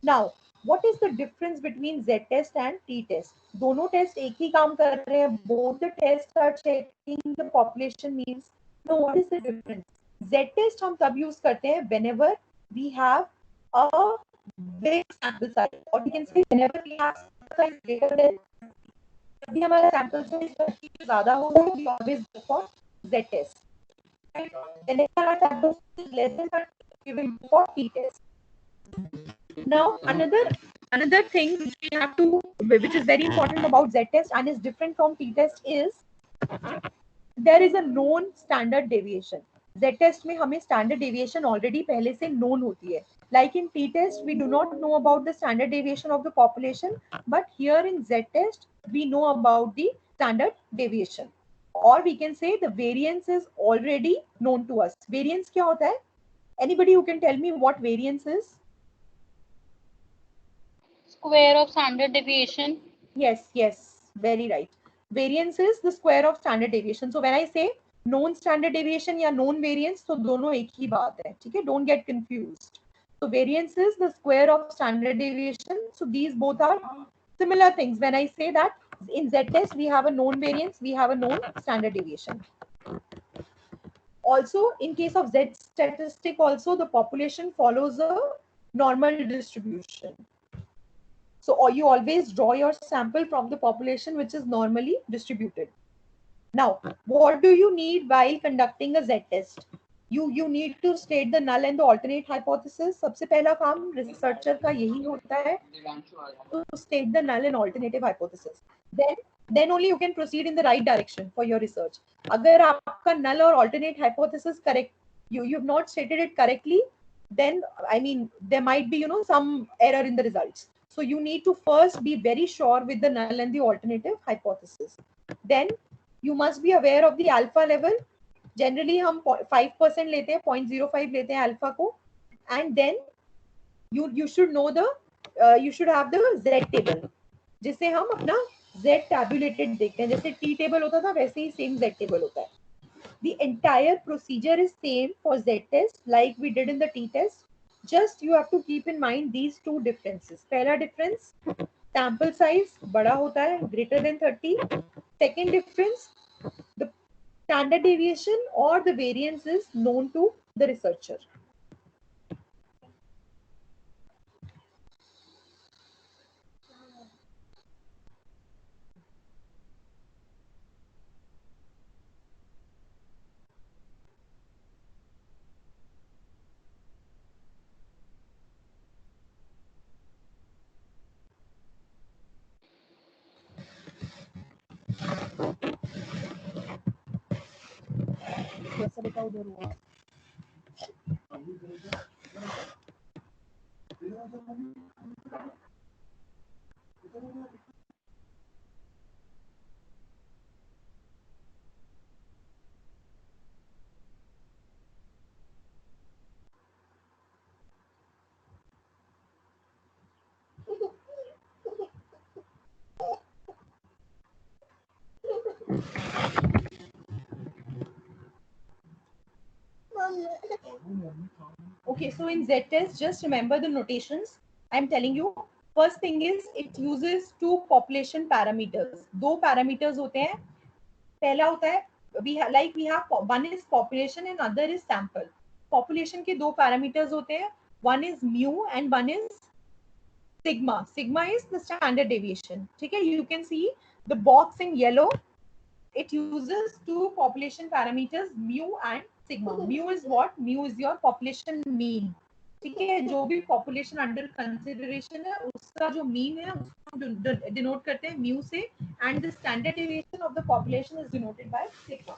Now, what is the difference between Z-test and T-test? दोनों टेस्ट एक ही काम कर रहे हैं, both the tests are checking the population means. No, what is the difference? Z-test हम तब use करते हैं whenever we have a big sample size, or we can say whenever we have sample size greater than, जब भी हमारा sample size 30 से ज़्यादा हो, we always go for Z-test. And whenever our sample size is less than 30, we will go for T-test. Now, another thing which we have to, which is very important about Z-test and is different from T-test is there is a known standard deviation. Z-test में हमें standard deviation already पहले से known होती है. Like in T-test, we do not know about the standard deviation of the population, but here in Z-test, we know about the standard deviation. Or we can say the variance is already known to us. Variance क्या होता है? Anybody who can tell me what variance is? Square of standard deviation. Yes, very right. Variance is the square of standard deviation. So when I say known standard deviation या known variance, तो दोनों एक ही बात है, ठीक है? Don't get confused. So variance is the square of standard deviation. So these both are similar things. When I say that in Z-test we have a known variance, we have a known standard deviation. Also, in case of Z statistic, also the population follows a normal distribution. So or you always draw your sample from the population which is normally distributed. Now, what do you need while conducting a Z-test? You need to state the null and the alternate hypothesis. सबसे पहला काम researcher का यही होता है, to state the null and alternative hypothesis. Then only you can proceed in the right direction for your research. अगर आपका null or alternate hypothesis correct, you've not stated it correctly, then I mean there might be some error in the results. So you need to first be very sure with the null and the alternative hypothesis. Then you must be aware of the alpha level. Generally हम 5% लेते हैं, 0.05 लेते हैं alpha को, and then you should know the you should have the Z table, जिसे हम अपना Z tabulated देखते हैं. जैसे T table होता था वैसे ही same Z table होता है. The entire procedure is same for Z-test like we did in the T-test. Just you have to keep in mind these two differences. पहला difference, sample size बड़ा होता है, greater than 30. Second difference, the standard deviation or the variance is known to the researcher. कैसा बेटा उधर हुआ? Okay, so in Z-test, just remember the notations I'm telling you. First thing is it uses two population parameters. दो parameters होते हैं. पहला होता है we have one is population and other is sample. Population के दो parameters होते हैं. One is mu and one is sigma. Sigma is the standard deviation. ठीक है? You can see the box in yellow. It uses two population parameters, mu and sigma. Mu is what? Mu is your population mean. ठीक है, जो भी population under consideration है उसका जो mean है उसको denote करते हैं mu से, and the standard deviation of the population is denoted by sigma.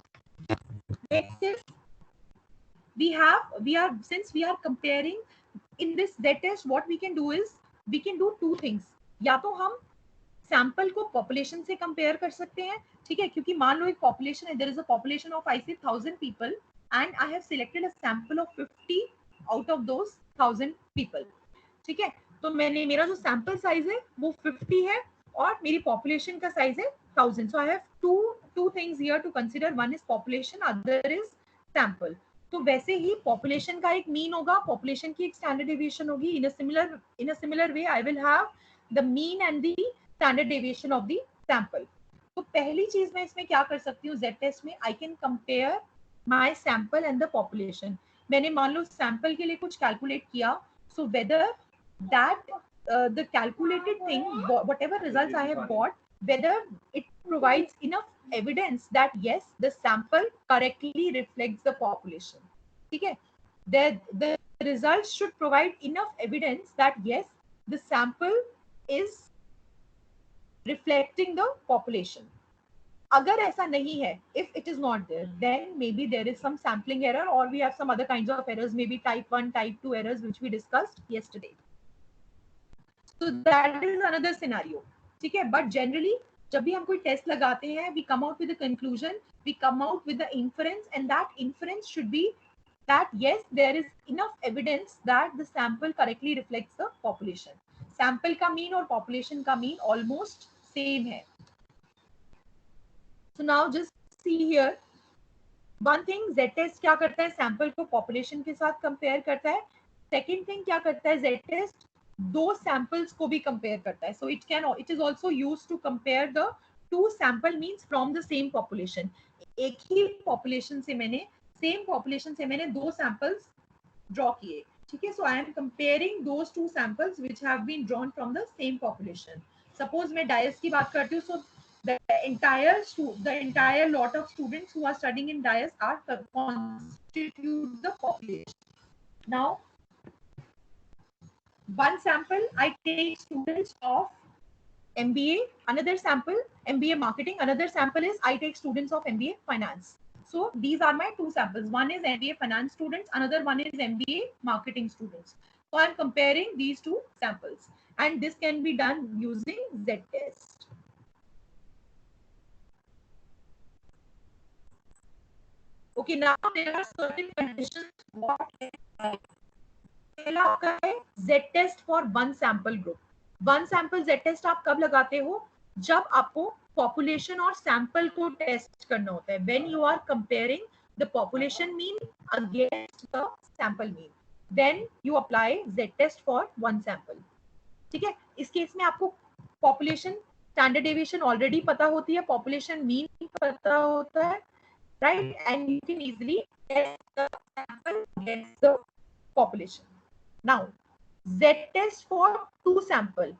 Next is since we are comparing in this z test, what we can do is we can do two things. या तो हम sample को population से compare कर सकते हैं, ठीक है, क्योंकि मान लो एक पॉपुलेशन है, there is a population of I say 1000 people and I have selected a sample of 50 out of those 1000 people, ठीक है, तो मैंने मेरा जो सैंपल साइज है वो 50 है और मेरी पॉपुलेशन का साइज है 1000. So I have two things here to consider. One is population, other is sample. तो वैसे ही पॉपुलेशन का एक मीन होगा, पॉपुलेशन की एक स्टैंडर्ड डेविएशन होगी. In a similar way I will have the mean and the standard deviation of the sample. तो पहली चीज मैं इसमें क्या कर सकती हूँ जेड टेस्ट में, I can compare my sample and the population. मैंने मान लो सैंपल के लिए कुछ कैलकुलेट किया, so whether that the calculated thing, whatever results I have got, whether it provides enough evidence that yes, the sample correctly reflects the population. Okay, the results should provide enough evidence that yes, the sample is reflecting the population. अगर ऐसा नहीं है, if it is not there, then maybe there is some sampling error or we have some other kinds of errors, maybe type 1, type 2 errors which we discussed yesterday. So that is another scenario. ठीक है, but generally जब भी हम कोई test लगाते हैं, we come out with the conclusion, we come out with the inference, and that inference should be that yes, there is enough evidence that the sample correctly reflects the population. Sample का mean और population का mean almost same है. So now just see here one thing, Z test क्या करता है, sample को population के साथ कंपेयर करता है. सेकेंड थिंग क्या करता है जेड टेस्ट, दो सैंपल्स को भी कंपेयर करता है. So it is also used to compare the two sample means from the same population. एक ही पॉपुलेशन से मैंने, सेम पॉपुलेशन से मैंने दो सैंपल्स ड्रॉ किए, ठीक है. So I am comparing those two samples which have been drawn from the same population. Suppose मैं डायस की बात करती हूँ, सो the entire lot of students who are studying in DIAS are constitute the population. Now one sample I take students of MBA, another sample MBA marketing, another sample is I take students of MBA finance. So these are my two samples. One is MBA finance students, another one is MBA marketing students. So I'm comparing these two samples and this can be done using Z test. Okay, now there are certain conditions. What पहला आपका है Z test for one sample group. One sample Z test आप कब लगाते हो, जब आपको population और sample को टेस्ट करना होता है. When you are comparing the population mean against the sample mean, then you apply Z test for one sample. ठीक है, इस केस में आपको population standard deviation already पता होती है, population mean पता होता है, right, and you can easily test the sample against the population. Now Z test for two sample,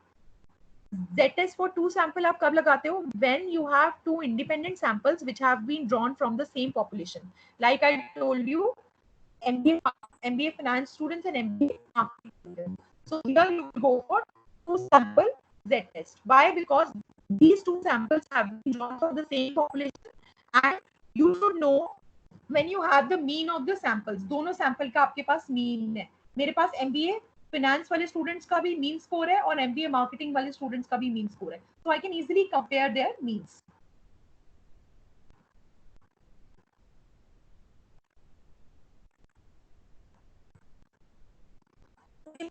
Z test for two sample आप कब लगाते हो, when you have two independent samples which have been drawn from the same population. Like I told you, MBA finance students and MBA marketing students. So here you go for two sample Z test. Why? Because these two samples have been drawn from the same population and you should know when you have the mean of the samples. दोनों sample का आपके पास mean है. मेरे पास MBA finance वाले students का भी mean score है और MBA marketing वाले students का भी mean score है. So I can easily compare their means.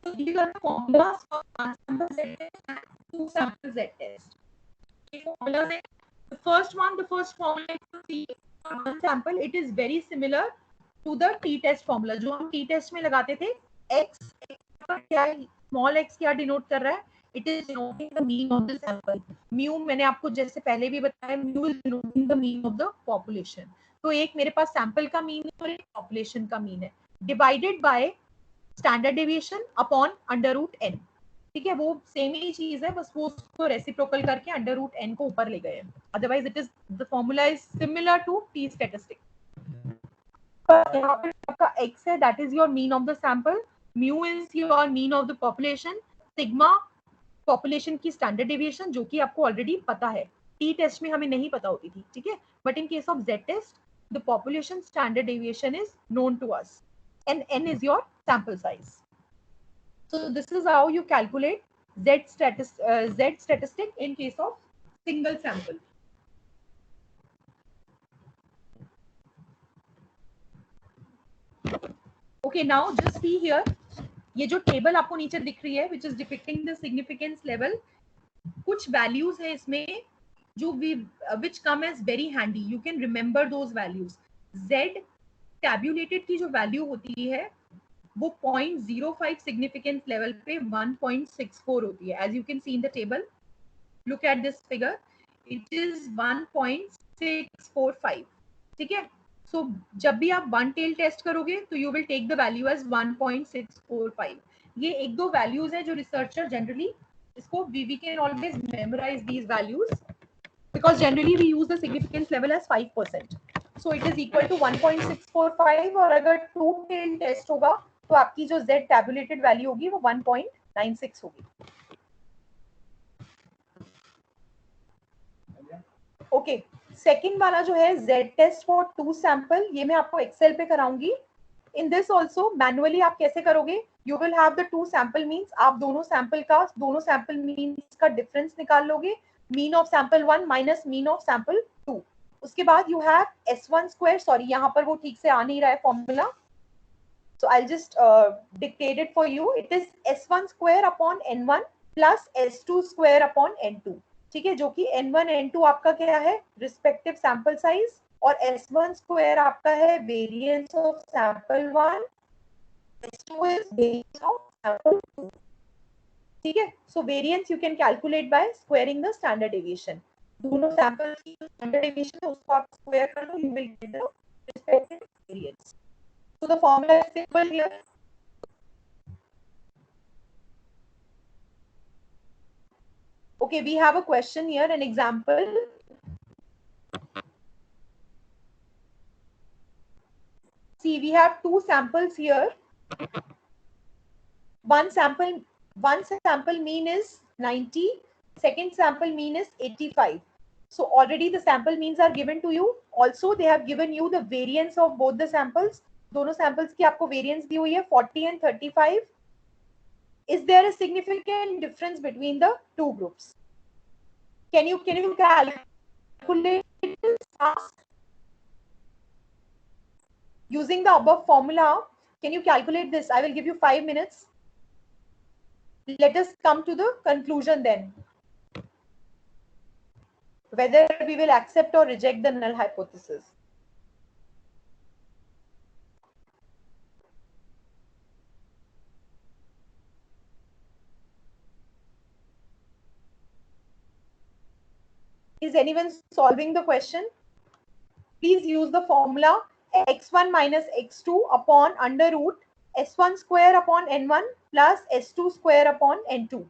So these are the formulas for one sample Z test and two sample Z test. Formulas है. The first formula to see for one sample, it is very similar to the t-test formula जो हम t-test में लगाते थे. x क्या, small x क्या denote कर रहा है, it is denoting the mean of the sample. mu मैंने आपको जैसे पहले भी बताया, mu is denoting the mean of the population. तो एक मेरे पास sample का mean है और एक population का mean है, divided by standard deviation upon under root n. ठीक है, वो सेम ही चीज है, बस वो उसको रेसिप्रोकल करके अंडर रूट n को ऊपर ले गए. Otherwise it is the formula is similar to t statistic. यहाँ पे आपका x है, that is your mean of the sample, mu is your mean of the population, sigma population की स्टैंडर्ड डेविएशन जो कि आपको ऑलरेडी पता है, t टेस्ट में हमें नहीं पता होती थी. ठीक है, but in case of z test the population standard deviation is known to us. and n is your sample size. So this is how you calculate Z statistic in case of single sample. Okay, now just see here. ये जो table आपको नीचे दिख रही है, which is depicting the significance level, कुछ values है इसमें जो which come as very handy. You can remember those values. Z tabulated की जो value होती है वो 0.05 significance level पे 1.64 होती है. As you can see in the table, look at this figure. It is 1.645. ठीक है. So जब भी आप वन टेल टेस्ट करोगे तो you will take the value as 1.645. ये एक दो values है जो researcher generally इसको we can always memorize these values because generally we use the significance level as 5%. So it is equal to 1.645 और अगर टू टेल टेस्ट होगा तो आपकी जो Z tabulated value होगी वो 1.96 होगी. ओके, सेकंड वाला जो है Z टेस्ट फॉर 2 सैंपल, ये मैं आपको एक्सेल पे कराऊंगी. इन दिस ऑल्सो मैनुअली आप कैसे करोगे, you will have the 2 sample means आप दोनों सैंपल मीन्स का डिफरेंस निकाल लोगे, mean of sample 1 minus mean of sample 2. उसके बाद you have S1 square, sorry यहाँ पर वो ठीक से आ नहीं रहा है formula, so I'll just dictate it for you. It is S1 square upon N1 plus S2 square upon N2. ठीक है, जो कि N1 N2 आपका क्या है, रिस्पेक्टिव सैंपल साइज, और S1 स्क्वायर आपका है variance of sample 1, S2 is variance of sample 2. ठीक है, so variance you can calculate by squaring the standard deviation. दोनों सैंपल की स्टैंडर्ड डेविएशन है उसको आप स्क्वायर कर लो, you will get the respective variance. So the formula is simple here. Okay, we have a question here, an example. See, we have 2 samples here. One sample mean is 90, second sample mean is 85. So already the sample means are given to you. Also they have given you the variance of both the samples. दोनों samples की आपको variance दी हुई है 40 and 35. Is there a significant difference between the two groups? Can you calculate this task? Using the above formula, can you calculate this? I will give you 5 minutes. Let us come to the conclusion then. Whether we will accept or reject the null hypothesis. Is anyone solving the question? Please use the formula x1 minus x2 upon under root s1 square upon n1 plus s2 square upon n2.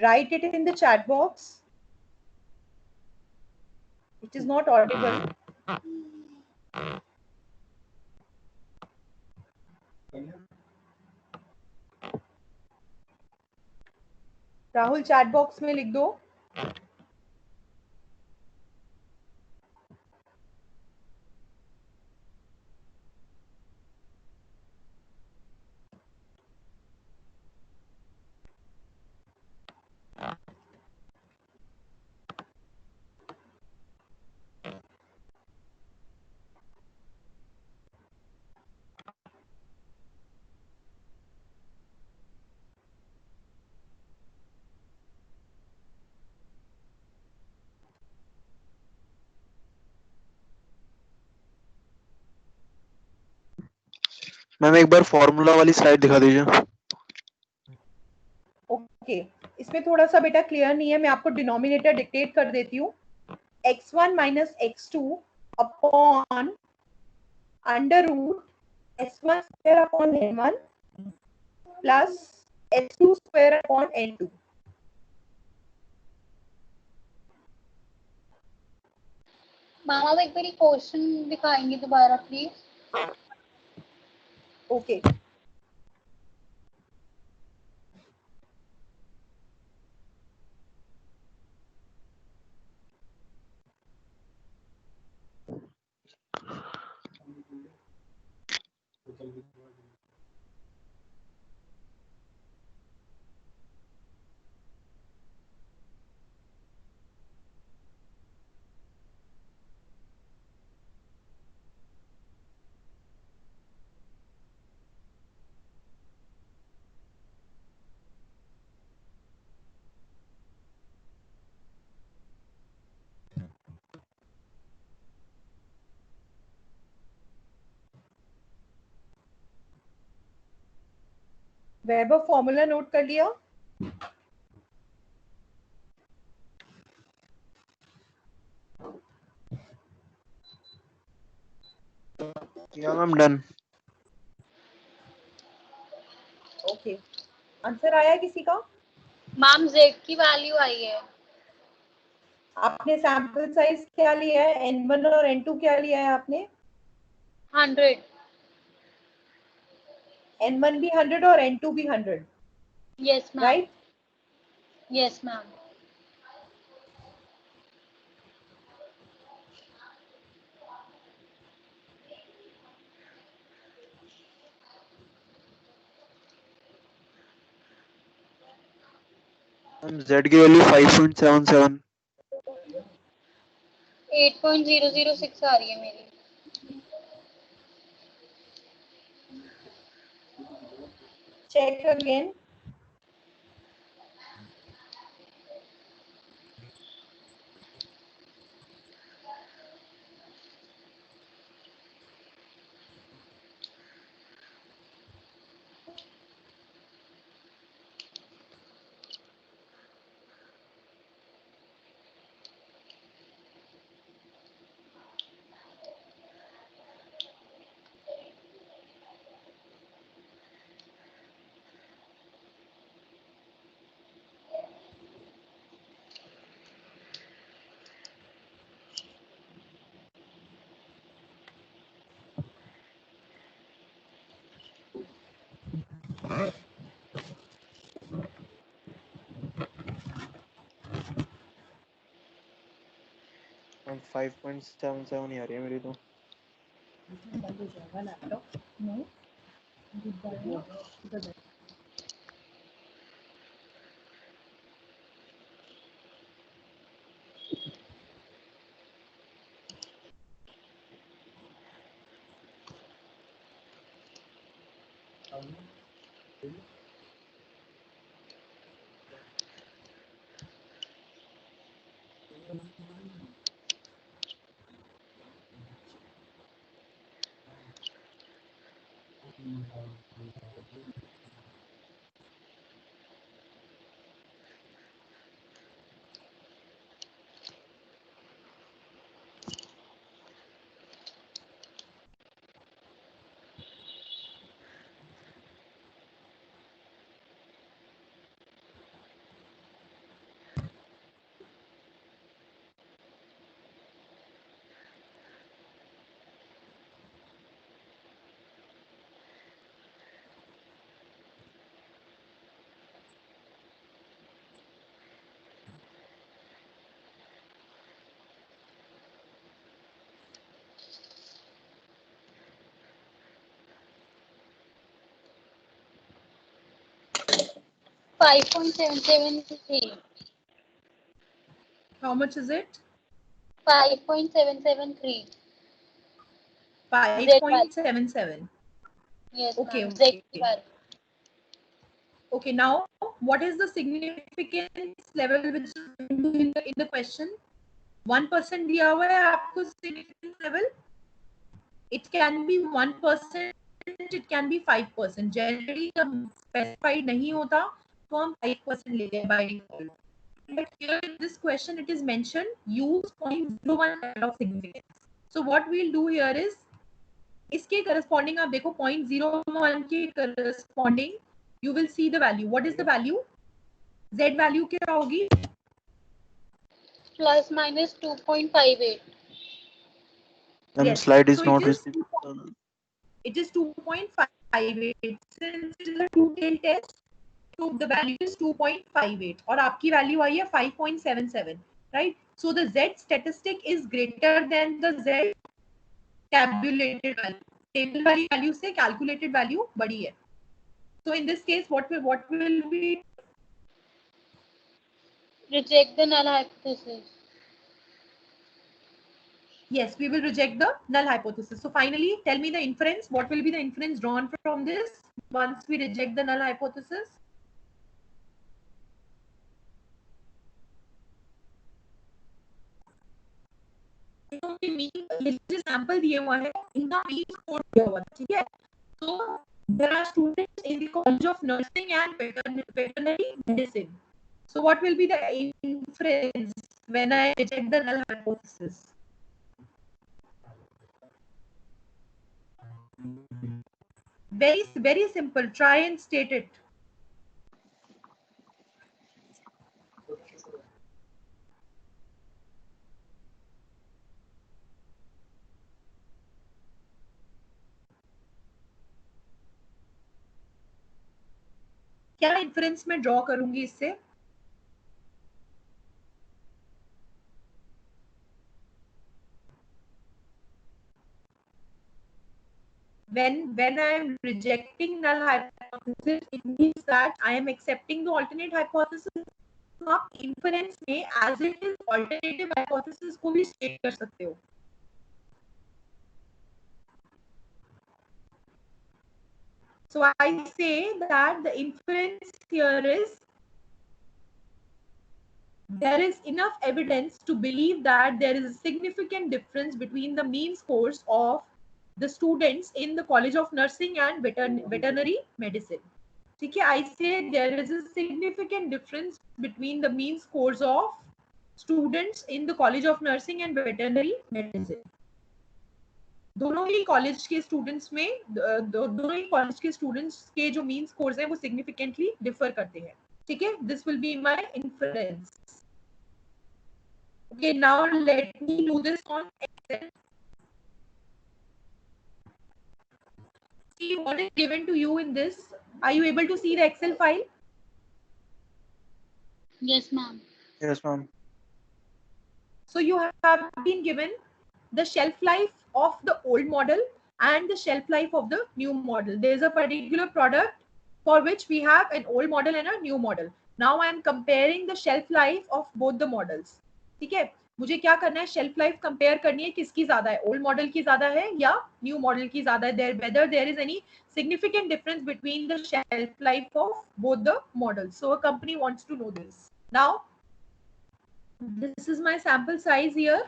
Write it in the chat box. It is not audible. Rahul chat box में लिख दो. Ma'am एक बार formula वाली slide दिखा दीजिए. Okay, इसमें थोड़ा सा बेटा क्लियर नहीं है, मैं आपको डिनोमिनेटर डिक्टेट कर देती हूँ. x1 minus x2 upon under root s1 square upon n1 plus s2 square upon n2. मामा एक बार क्वेश्चन दिखाएंगे दोबारा please. Okay. Weber formula note कर लिया? Yeah, I'm done. Okay, answer आया किसी का? मैम z की वैल्यू आई है. आपने सैंपल साइज क्या लिया है? N1 और N2 क्या लिया है आपने? 100. N1 भी 100 और N2 भी 100, Yes ma'am. Right? Yes ma'am. Z की वैल्यू 5.77. 8.006 आ रही है मेरी. Check again. अब 5.77 ही आ रही है मेरी तो. बंद हो जाएगा laptop. No, five point seven seven three. how much is it? 5.773. 5.77. Yes Okay, ma'am. z की okay. Value. Okay, now what is the significance level which is in the question? 1% दिया हुआ है आपको significance level. It can be 1%, it can be 5%. Generally जब specified नहीं होता तो हम 5% लेते हैं by default. But here in this question it is mentioned use 0.01 of significance. So what we'll do here is इसके corresponding आप देखो 0.01 के corresponding you will see the value. What is the value? Z value क्या होगी? Plus minus 2.58. Ma'am, slide is So not it is received. 2.58. Since it is a two-tailed test, so the value is 2.58 और आपकी value आई है 5.77, right? So the Z statistic is greater than the Z tabulated value. Table वाली value से calculated value बड़ी है. So in this case, what will we? Reject the null hypothesis. Yes, we will reject the null hypothesis. So finally, tell me the inference. What will be the inference drawn from this once we reject the null hypothesis? Sample दिए हुआ है, इनका mean score दिया हुआ है, ठीक है? So there are students in the College of Nursing and Veterinary Medicine. So what will be the inference when I reject the null hypothesis? Very simple. Try and state it. क्या inference में draw करूंगी इससे? When I am rejecting null hypothesis, it means that I am accepting the alternate hypothesis. तो आप inference में as it is alternative hypothesis को भी state कर सकते हो. So I say that the inference here is there is enough evidence to believe that there is a significant difference between the mean scores of the students in the College of Nursing and Veterinary Medicine. Okay, I say there is a significant difference between the mean scores of students in the College of Nursing and Veterinary Medicine. दोनों ही college के students में दोनों ही college के students के जो mean scores हैं वो significantly differ करते हैं. ठीक है, this will be my inference. Okay, now let me do this on Excel. See what is given to you in this. Are you able to see the Excel file? Yes, ma'am. Yes, ma'am. So you have been given the shelf life of the old model and the shelf life of the new model. There is a particular product for which we have an old model and a new model. Now I am comparing the shelf life of both the models. ठीक है, मुझे क्या करना है, shelf life compare करनी है, किसकी ज्यादा है, ओल्ड मॉडल की ज्यादा है या न्यू मॉडल की ज्यादा है, whether there is any significant difference between the shelf life of both the models. So a company wants to know this. Now this is my sample size here.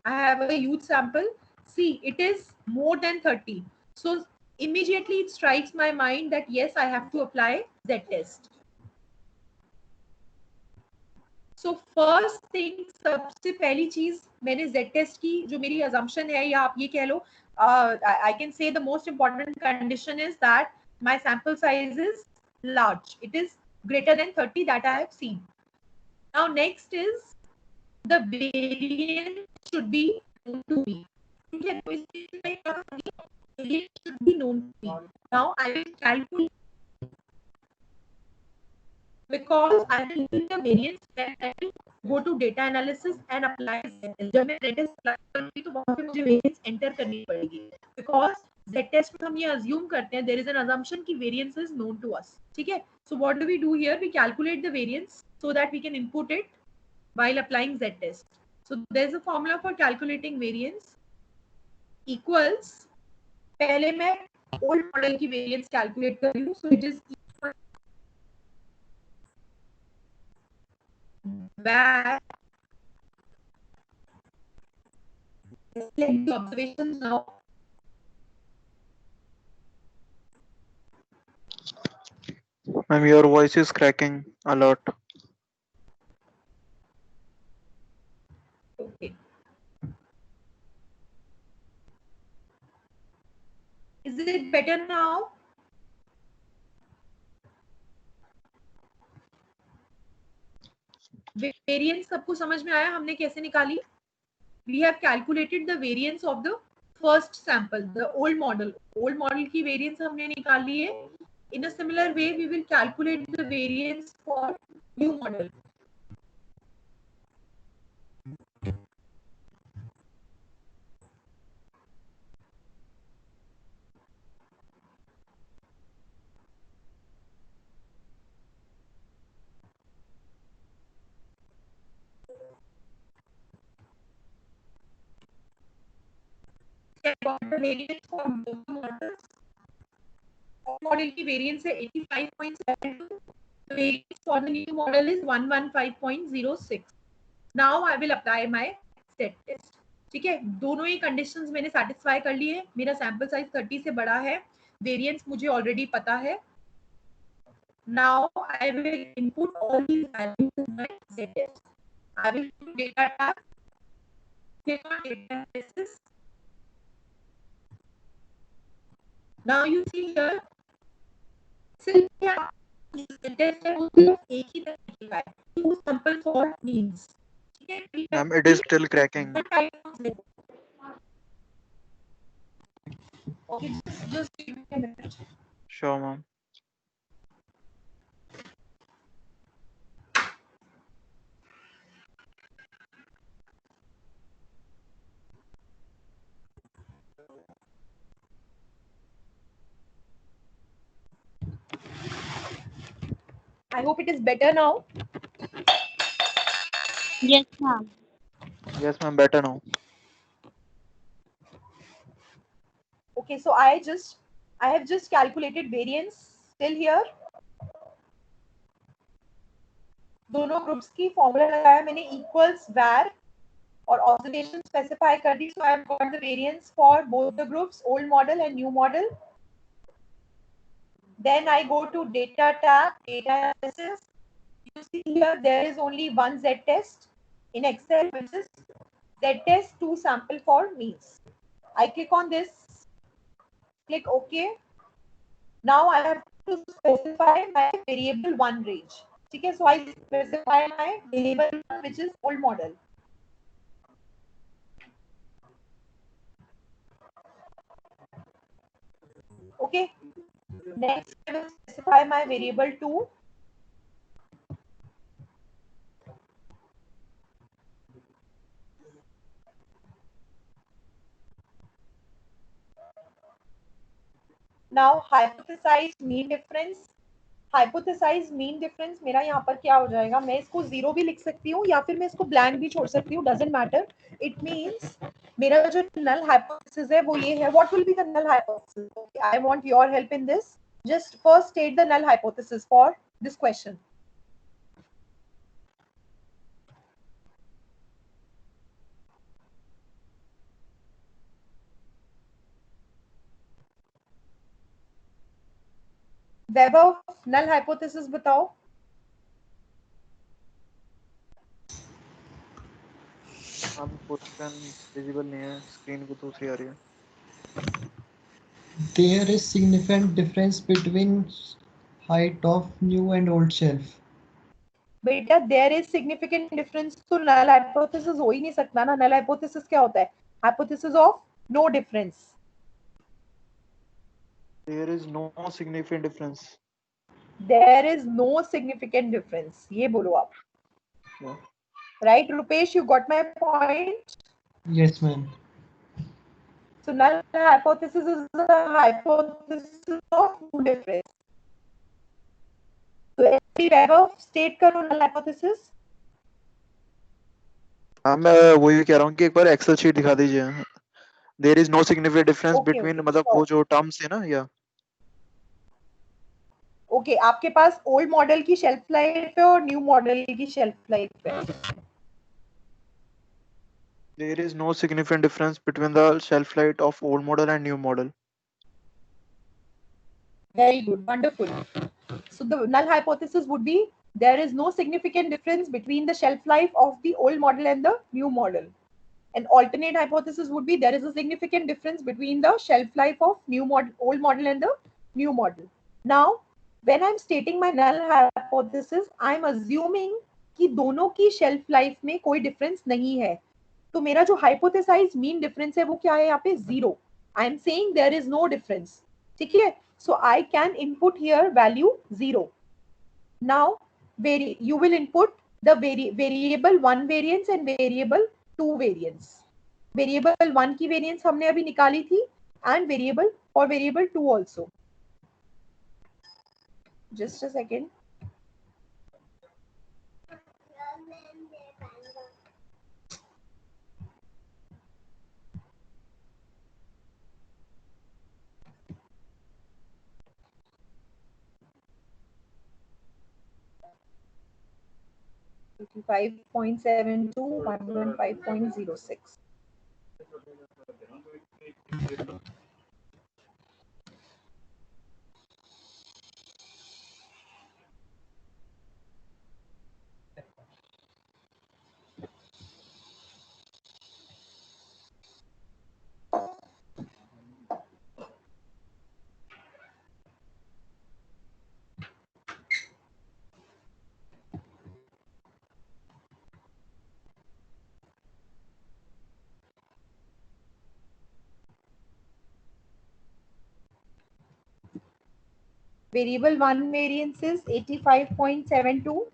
I have a huge sample. See, it is more than 30. So immediately it strikes my mind that yes, I have to apply Z-test. So first thing, सबसे पहली चीज मैंने Z-test की जो मेरी assumption है या आप ये कह लो, I can say the most important condition is that my sample size is large. It is greater than 30 that I have seen. Now next is the variance should be known to me. Okay, so variance should be known to me. Now I will calculate because I will use the variance when I will go to data analysis and apply Z-test. जब मैं Z-test apply करूँगी तो वहाँ पे मुझे variance enter करनी पड़ेगी because Z-test में हम ये assume करते हैं there is an assumption कि variance is known to us. ठीक है? So what do we do here? We calculate the variance so that we can input it while applying Z-test. So there's a formula for calculating variance equals पहले मैं old model की variance calculate कर रही हूँ. So it is equal back. Let's do observations now. Ma'am, your voice is cracking a lot. Okay. Is it better now? Variance सबको समझ में आया हमने कैसे निकाली? we have calculated the variance of the first sample, the old model. Old model की variance हमने निकाल ली है. In a similar way, we will calculate the variance for new model. The variance for both models. Model की variance है 85.72. The variance for the new model is 115.06. Now I will apply my set test. ठीक है, दोनों ही conditions मैंने satisfy कर लिए. मेरा sample size 30 से बड़ा है, वेरिएंस मुझे ऑलरेडी पता है. Now I will input all these values in my set test. I will do data tab, click on data analysis. Now you see here, सिर्फ test है वो सिर्फ एक ही तरीके का है. Two sample for means. Ma'am, it is still cracking. Okay, just give me a minute. Sure, ma'am. I hope it is better now. Yes, ma'am. Yes, ma'am, better now. Okay, so I have just calculated variance still here. दोनों groups की formula लगाया मैंने, equals var और observation specify कर दी. So I have got the variance for both the groups, old model and new model. Then I go to data tab, data analysis. You see here there is only one Z test in Excel, which is Z test 2 sample for means. I click on this, click OK. Now I have to specify my variable 1 range. Okay, so I specify my variable 1, which is old model. Okay. Next, I will specify my variable 2. Now hypothesize mean difference. Hypothesize mean difference मेरा यहाँ पर क्या हो जाएगा, मैं इसको 0 भी लिख सकती हूँ या फिर मैं इसको blank भी छोड़ सकती हूँ, doesn't matter. It means मेरा जो null hypothesis है वो ये है. What will be the null hypothesis? Okay, I want your help in this. Just first state the null hypothesis for this question. Vaibhav, null hypothesis बताओ. आप position visible नहीं है, स्क्रीन पे दूसरी आ रही है. There is significant difference between height of new and old shelf. बेटा there is significant difference, तो null hypothesis हो ही नहीं सकता ना. null hypothesis क्या होता है? Hypothesis of no difference. There is no significant difference. There is no significant difference. ये बोलो आप. Yeah. Right, Rupesh, you got my point. Yes, ma'am. So null hypothesis is the hypothesis of no difference. So every Vaibhav, state करो null hypothesis. हाँ, मैं वही कह रहा हूँ कि एक बार एक्सेल शीट दिखा दीजिए. There is no significant difference Okay, between, okay, मतलब sure. वो जो टर्म्स है ना, या Okay, आपके पास ओल्ड मॉडल की शेल्फ लाइफ है और न्यू मॉडल की शेल्फ लाइफ है. there is no significant difference between the shelf life of old model and new model. Very good, wonderful. So the null hypothesis would be there is no significant difference between the shelf life of the old model and the new model. An alternate hypothesis would be there is a significant difference between the shelf life of old model and the new model. Now, when I'm stating my null hypothesis, I'm assuming कि दोनों की shelf life में कोई difference नहीं है. तो मेरा जो हाइपोथेसाइज मीन डिफरेंस है वो क्या है यहाँ पे 0. I am saying there is no difference. ठीक है, so I can input here value 0. Now you will input the variable 1 variance and variable 2 variance. Variable 1 की variance हमने अभी निकाली थी and variable for variable 2 also. Just a second. Five point 7 to 115.06. Variable 1 variance is 85.72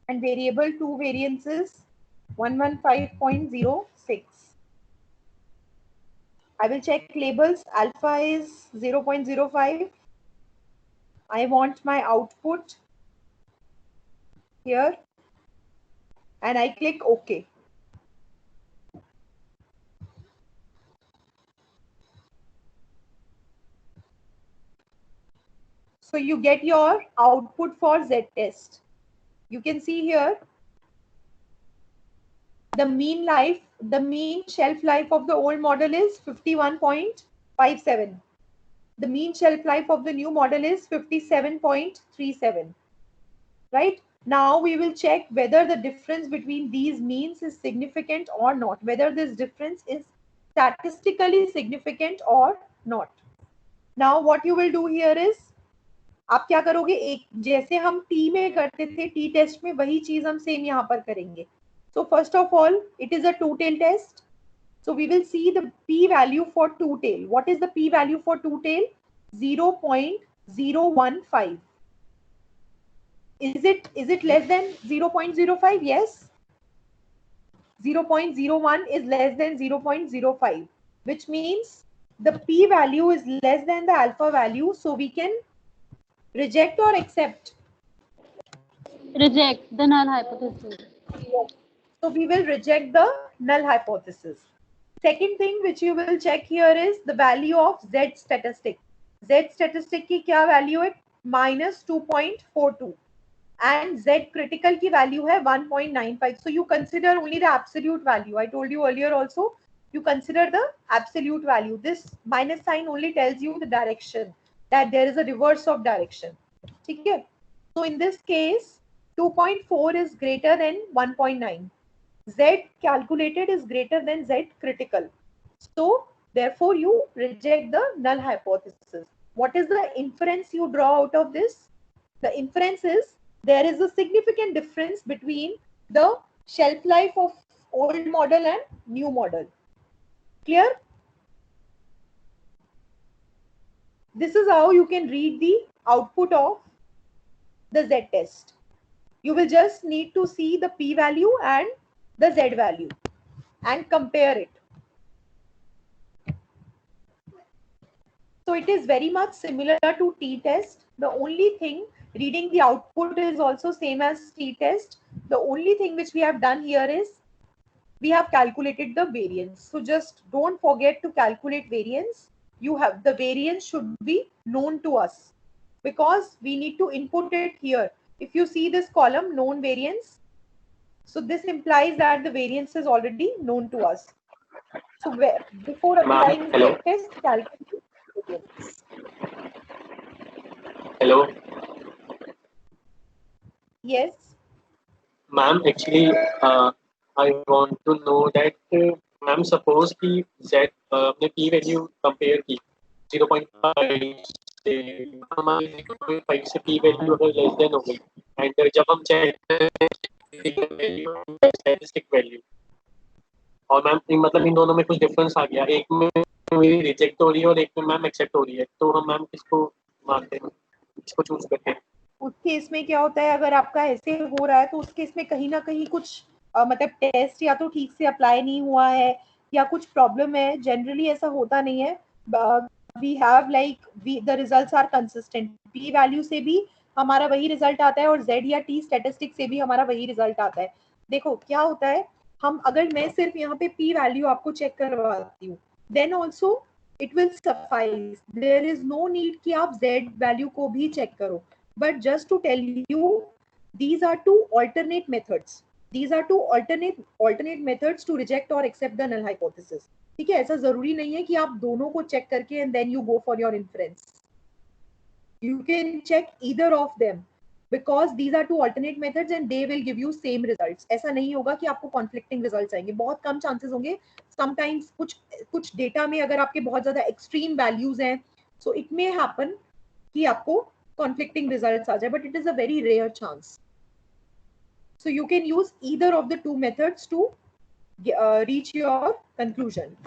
and variable 2 variance is 115.06. I will check labels. Alpha is 0.05. I want my output here and I click OK. So you get your output for Z test. You can see here the mean shelf life of the old model is 51.57. The mean shelf life of the new model is 57.37. Right? Now we will check whether the difference between these means is significant or not, whether this difference is statistically significant or not. Now what you will do here is, आप क्या करोगे, एक जैसे हम T में करते थे, T test में वही चीज हम सेम यहाँ पर करेंगे. So first of all, it is a two-tail test. So we will see the p-value for two-tail. What is the p-value for two-tail? 0.015. Is it less than 0.05? Yes. 0.01 is less than 0.05, which means the p-value is less than the alpha value. So we can reject or accept. Reject the null hypothesis. So we will reject the null hypothesis. Second thing which you will check here is the value of Z statistic. Z statistic की क्या value है? -2.42. And Z critical की value है 1.95. So you consider only the absolute value. I told you earlier also, you consider the absolute value. This minus sign only tells you the direction, that there is a reverse of direction. ठीक है? So in this case, 2.4 is greater than 1.9. Z calculated is greater than Z critical. So therefore you reject the null hypothesis. What is the inference you draw out of this? The inference is there is a significant difference between the shelf life of old model and new model. Clear? This is how you can read the output of the Z test. You will just need to see the p-value and the Z value and compare it. So it is very much similar to t-test. The only thing, reading the output is also same as t-test. The only thing which we have done here is we have calculated the variance. So just don't forget to calculate variance. You have the variance should be known to us because we need to input it here. If you see this column, known variance, so this implies that the variance is already known to us. So before applying the test, calculate variance. Hello, Yes. ma'am. Actually, I want to know that, ma'am, suppose कि Z अपने p value compare की 0.5 से हमारी 0.5 से p value अगर less than हो गई, and जब हम check करें statistic value और मैम मतलब इन दोनों में कुछ डिफरेंस आ गया, एक में मेरी रिजेक्ट हो रही है और एक में मैम एक्सेप्ट हो रही है, तो हम मैम किसको मानते हैं, किसको चूज करते हैं? उस केस में क्या होता है, अगर आपका ऐसे हो रहा है तो उस केस में कहीं ना कहीं कुछ मतलब टेस्ट या तो ठीक से अप्लाई नहीं हुआ है या कुछ प्रॉब्लम है. जनरली ऐसा होता नहीं है. We have like the results are consistent. P value से भी हमारा वही रिजल्ट आता है और जेड या टी स्टैटिस्टिक से भी हमारा वही रिजल्ट आता है. देखो क्या होता है, हम अगर मैं सिर्फ यहाँ पे पी वैल्यू आपको चेक करवाती हूँ, then also it will suffice. There is no need कि आप जेड वैल्यू को भी चेक करो. But just to tell you, these are two alternate methods. These are two alternate methods to reject or accept the null hypothesis. ठीक है, ऐसा जरूरी नहीं है कि आप दोनों को चेक करके and then you go for your inference. You can check either of them because these are two alternate methods and they will give you same results. ऐसा नहीं होगा कि आपको conflicting results आएंगे, बहुत कम chances होंगे. Sometimes कुछ data में अगर आपके बहुत ज्यादा extreme values हैं, so it may happen कि आपको conflicting results aa jaye, but it is a very rare chance. So you can use either of the two methods to reach your conclusion.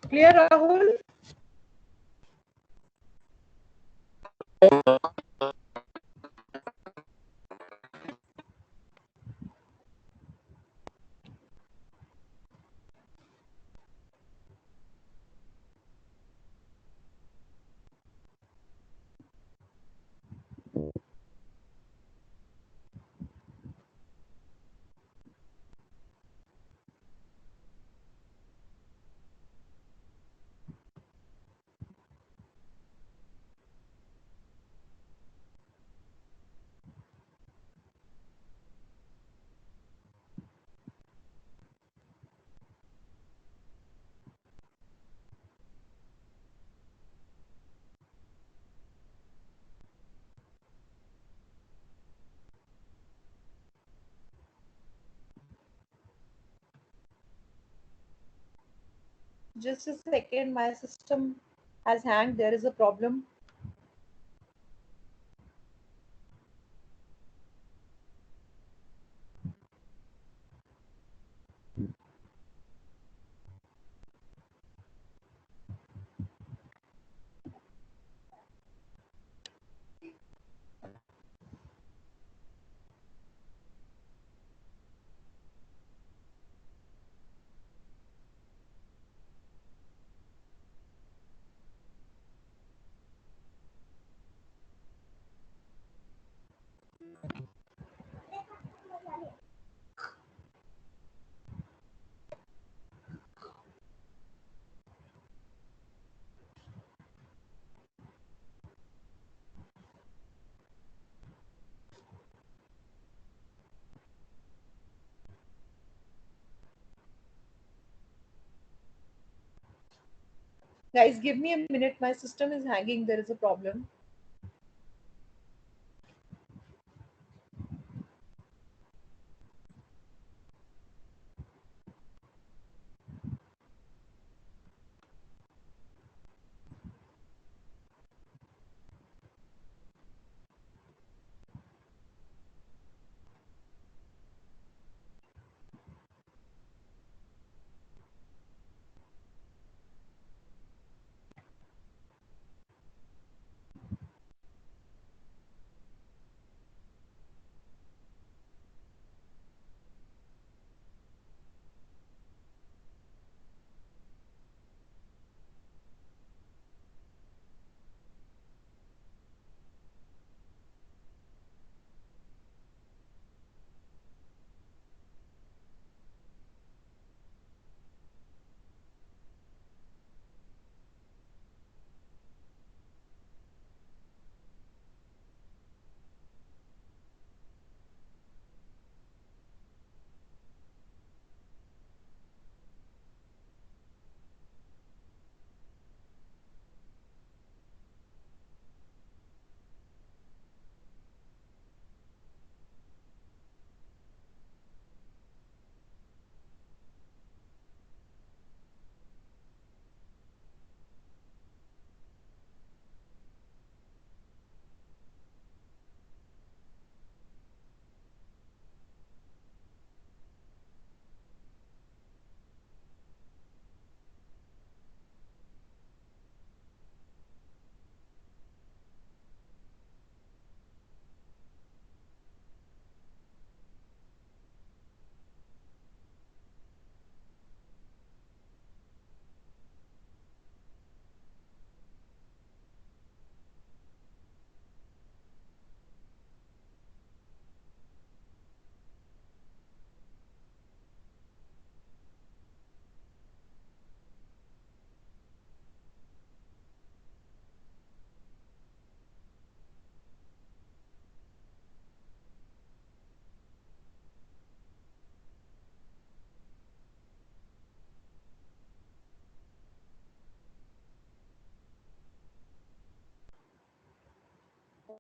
Clear, Rahul? Just a second, my system has hanged. There is a problem. Guys, give me a minute. My system is hanging. There is a problem.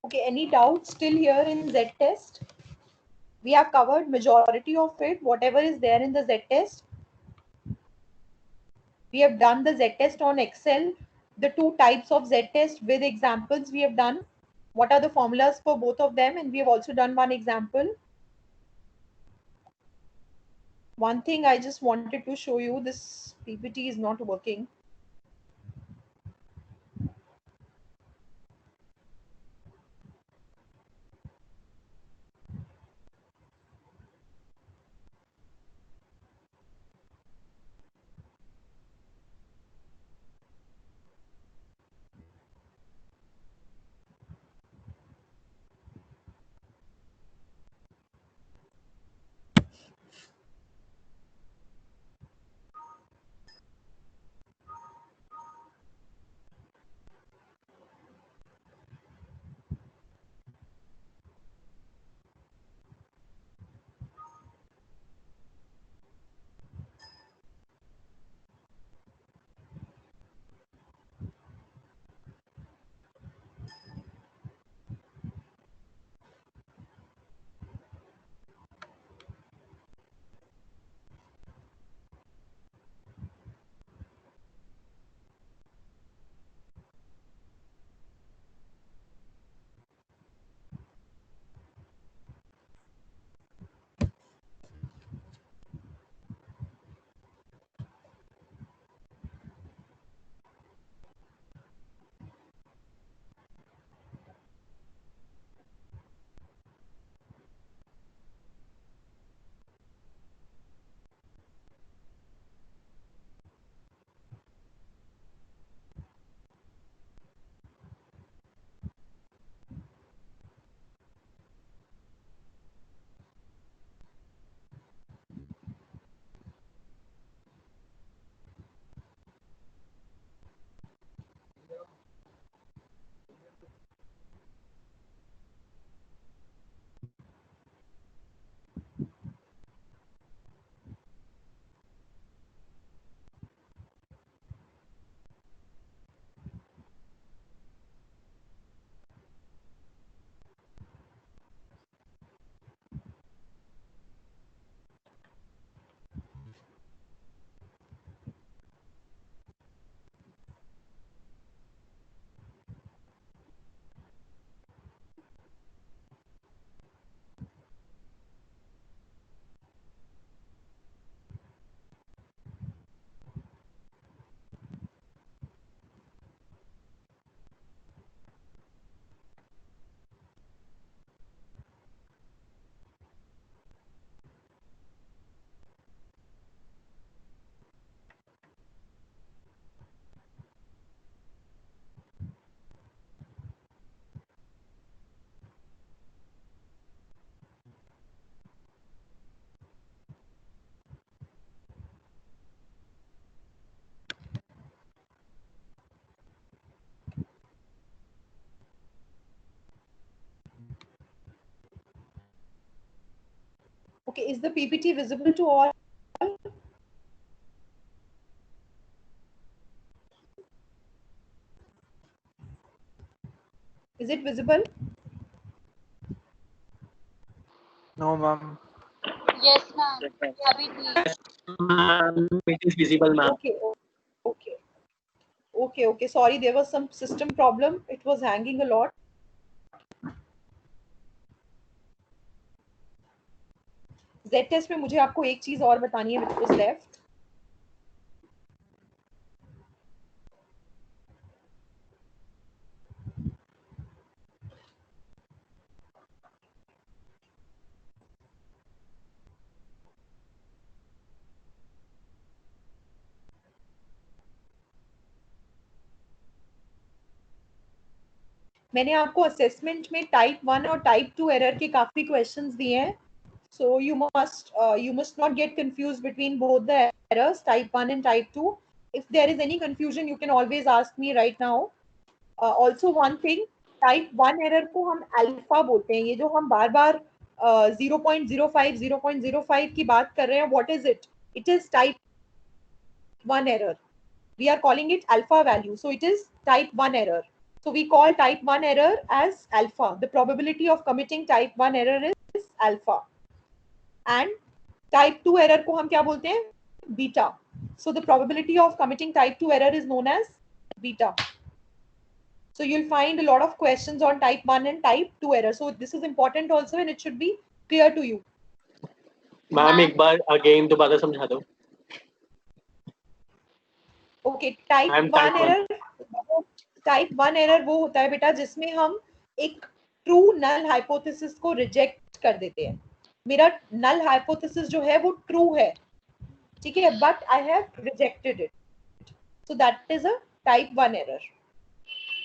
Okay, any doubts still here in Z test? We have covered majority of it, whatever is there in the Z test. We have done the Z test on Excel, the two types of Z test with examples we have done. What are the formulas for both of them? And we have also done one example. One thing I just wanted to show you, this PPT is not working. Okay, is the PPT visible to all? Is it visible? No, ma'am. Yes, ma'am. Abhi thi. Ma'am, it is visible, ma'am. Okay, okay. Okay. Sorry, there was some system problem. It was hanging a lot. Z test में मुझे आपको एक चीज और बतानी है, which was left. मैंने आपको असेसमेंट में टाइप 1 और टाइप 2 एरर के काफी क्वेश्चंस दिए हैं. So you must not get confused between both the errors, type 1 and type 2. If there is any confusion, you can always ask me right now. Also one thing, type 1 error को हम alpha बोलते हैं. ये जो हम बार बार 0.05 की बात कर रहे हैं, what is it? It is type 1 error. We are calling it alpha value. So it is type 1 error. So we call type 1 error as alpha. The probability of committing type 1 error is alpha. And type 2 error को हम क्या बोलते हैं? Beta. So the probability of committing type 2 error is known as beta. So you'll find a lot of questions on type 1 and type 2 error. So this is important also and it should be clear to you. Ma'am एक बार again दोबारा समझा दो. Okay, type I'm 1 type one. error. Type 1 error वो होता है बेटा जिसमें हम एक ट्रू नल हाइपोथेसिस को रिजेक्ट कर देते हैं. मेरा नल हाइपोथेसिस जो है वो ट्रू है, ठीक है, but I have rejected it. So that is a type 1 error.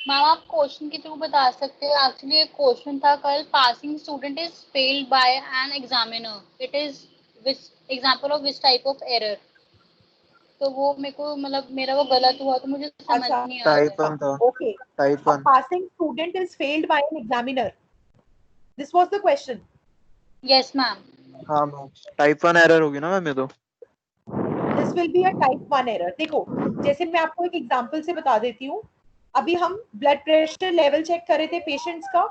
Ma'am आप क्वेश्चन के थ्रू बता सकते हो. एक्चुअली एक क्वेश्चन था कल, passing student is failed by an examiner, it is which example of which type of error. तो वो मेरे को मतलब मेरा वो गलत हुआ तो मुझे समझ नहीं आ टाइप रहा. 1 था. Okay, type 1. Passing student is failed by an examiner, this was the question. Yes ma'am. हाँ मैम, टाइप 1 एरर होगी ना मैम ये तो. This will be a type 1 error. देखो जैसे मैं आपको एक एग्जांपल से बता देती हूँ. अभी हम ब्लड प्रेशर लेवल चेक कर रहे थे पेशेंट्स का.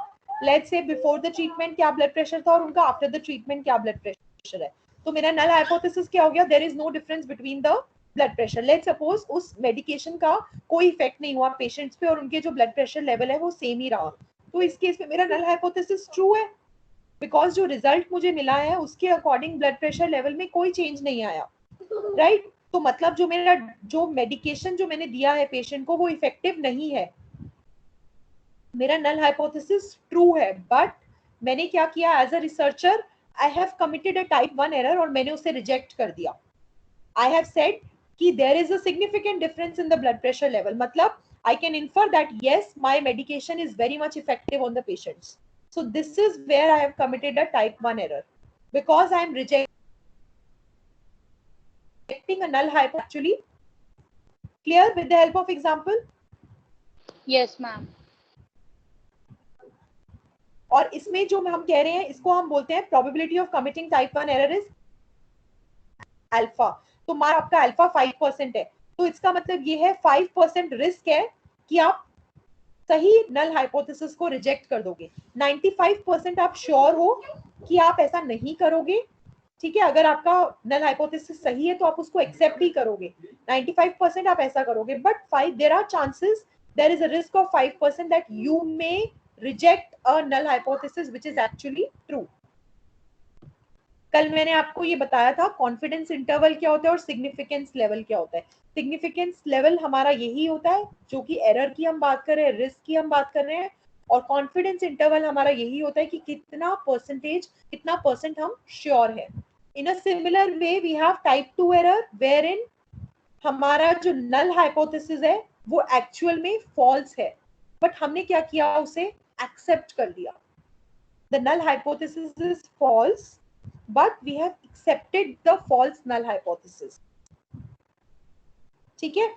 Let's say before the treatment क्या ब्लड प्रेशर था और उनका आफ्टर द ट्रीटमेंट क्या ब्लड प्रेशर है. तो मेरा नल हाइपोथेसिस क्या हो गया? There is no difference between the blood pressure. Let's suppose उस मेडिकेशन का कोई इफेक्ट नहीं हुआ पेशेंट्स पे और उनके जो ब्लड प्रेशर लेवल है वो सेम ही रहा. तो इस केस में मेरा नल हाइपोथेसिस ट्रू है, बिकॉज जो रिजल्ट मुझे मिला है उसके अकॉर्डिंग ब्लड प्रेशर लेवल में कोई चेंज नहीं आया, राइट? तो मतलब जो मेरा जो मेडिकेशन जो मैंने दिया है पेशेंट को वो इफेक्टिव नहीं है. मेरा नल हाइपोथेसिस ट्रू है, बट मैंने क्या किया as a researcher? I have committed a type 1 error और मैंने उसे रिजेक्ट कर दिया. आई हैव सेड कि there is a significant difference in the blood pressure level. मतलब I can infer that yes, my medication is very much effective on the patients. So this is where I have committed a type 1 error, because I am rejecting a null hypothesis. Actually clear with the help of example? Yes ma'am. और इसमें जो हम कह रहे हैं इसको हम बोलते हैं probability of committing type 1 error is alpha. तो मार्क आपका अल्फा 5% है, तो इसका मतलब ये है 5% रिस्क है कि आप सही नल हाइपोथेसिस को रिजेक्ट कर दोगे. 95% आप श्योर हो कि आप ऐसा नहीं करोगे, ठीक है? अगर आपका नल हाइपोथेसिस सही है तो आप उसको एक्सेप्ट भी करोगे. 95% आप ऐसा करोगे, but 5 there are chances, there is a risk of 5% that you may reject a null hypothesis which is actually true. कल मैंने आपको ये बताया था कॉन्फिडेंस इंटरवल क्या होता है और सिग्निफिकेंस लेवल क्या होता है. सिग्निफिकेंस लेवल हमारा यही होता है जो कि एरर की हम बात कर रहे हैं, रिस्क की हम बात कर रहे हैं, और कॉन्फिडेंस इंटरवल हमारा यही होता है कि कितना परसेंट हम श्योर है. In a similar way we have type 2 error where in हमारा जो नल हाइपोथेसिस है वो एक्चुअल में फॉल्स है, बट हमने क्या किया? उसे एक्सेप्ट कर लिया. The null hypothesis is false, but we have accepted the false null hypothesis. ठीक है?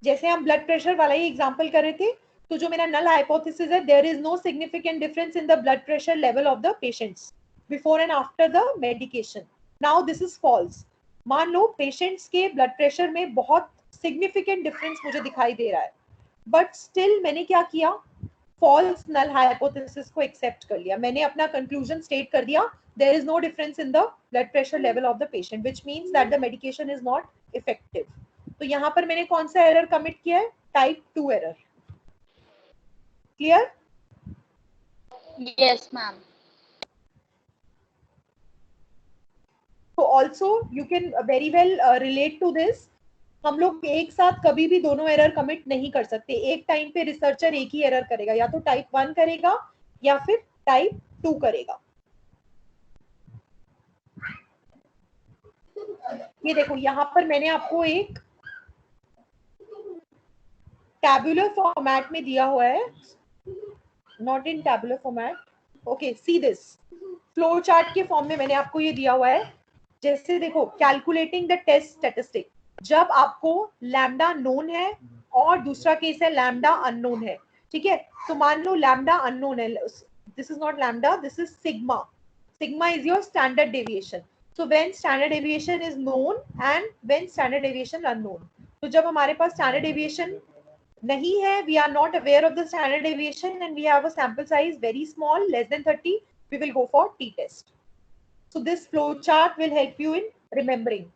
जैसे हम ब्लड प्रेशर वाला ही एग्जांपल कर रहे थे, तो जो मेरा नल हाइपोथेसिस है, there is no significant difference in the blood pressure level of the patients before and after the medication. Now this is false. मान लो पेशेंट्स के ब्लड प्रेशर में बहुत सिग्निफिकेंट डिफरेंस मुझे दिखाई दे रहा है, बट स्टिल मैंने क्या किया? फॉल्स नल हाइपोथेसिस को एक्सेप्ट कर लिया. मैंने अपना कंक्लूजन स्टेट कर दिया, there is no difference in the blood pressure level of the patient, which means that the medication is not effective. तो यहाँ पर मैंने कौन सा एरर कमिट किया है? Type 2 error. Clear? Yes ma'am. So also you can very well relate to this. हम लोग एक साथ कभी भी दोनों एरर कमिट नहीं कर सकते. एक टाइम पे रिसर्चर एक ही एरर करेगा, या तो टाइप 1 करेगा या फिर टाइप 2 करेगा. ये देखो यहाँ पर मैंने आपको एक टैबुलर फॉर्मेट में दिया हुआ है, not in tabular format. Okay, see this flow chart के फॉर्म में मैंने आपको ये दिया हुआ है. जैसे देखो, कैलकुलेटिंग द टेस्ट स्टैटिस्टिक, जब आपको लैम्डा नोन है और दूसरा केस है लैम्डा अननोन है, ठीक है? तो मान लो लैम्डा अननोन है, this is not lambda, this is sigma. Sigma is your standard deviation. So when standard deviation is known and when standard deviation unknown, तो जब हमारे पास स्टैंडर्ड डेविएशन नहीं है, we are not aware of the standard deviation and we have a sample size very small, less than 30, we will go for t-test. So this flow chart will help you in remembering.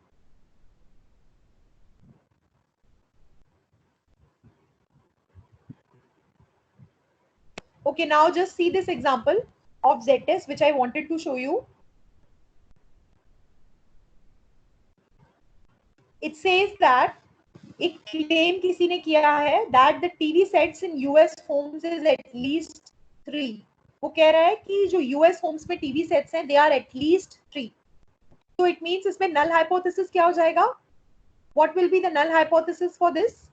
Okay, now just see this example of z-test which I wanted to show you. It says that एक claim किसी ने किया है that the TV sets in US homes is at least 3. वो कह रहा है कि जो US homes में TV sets हैं they are at least 3. So it means इसमें null hypothesis क्या हो जाएगा? What will be the null hypothesis for this?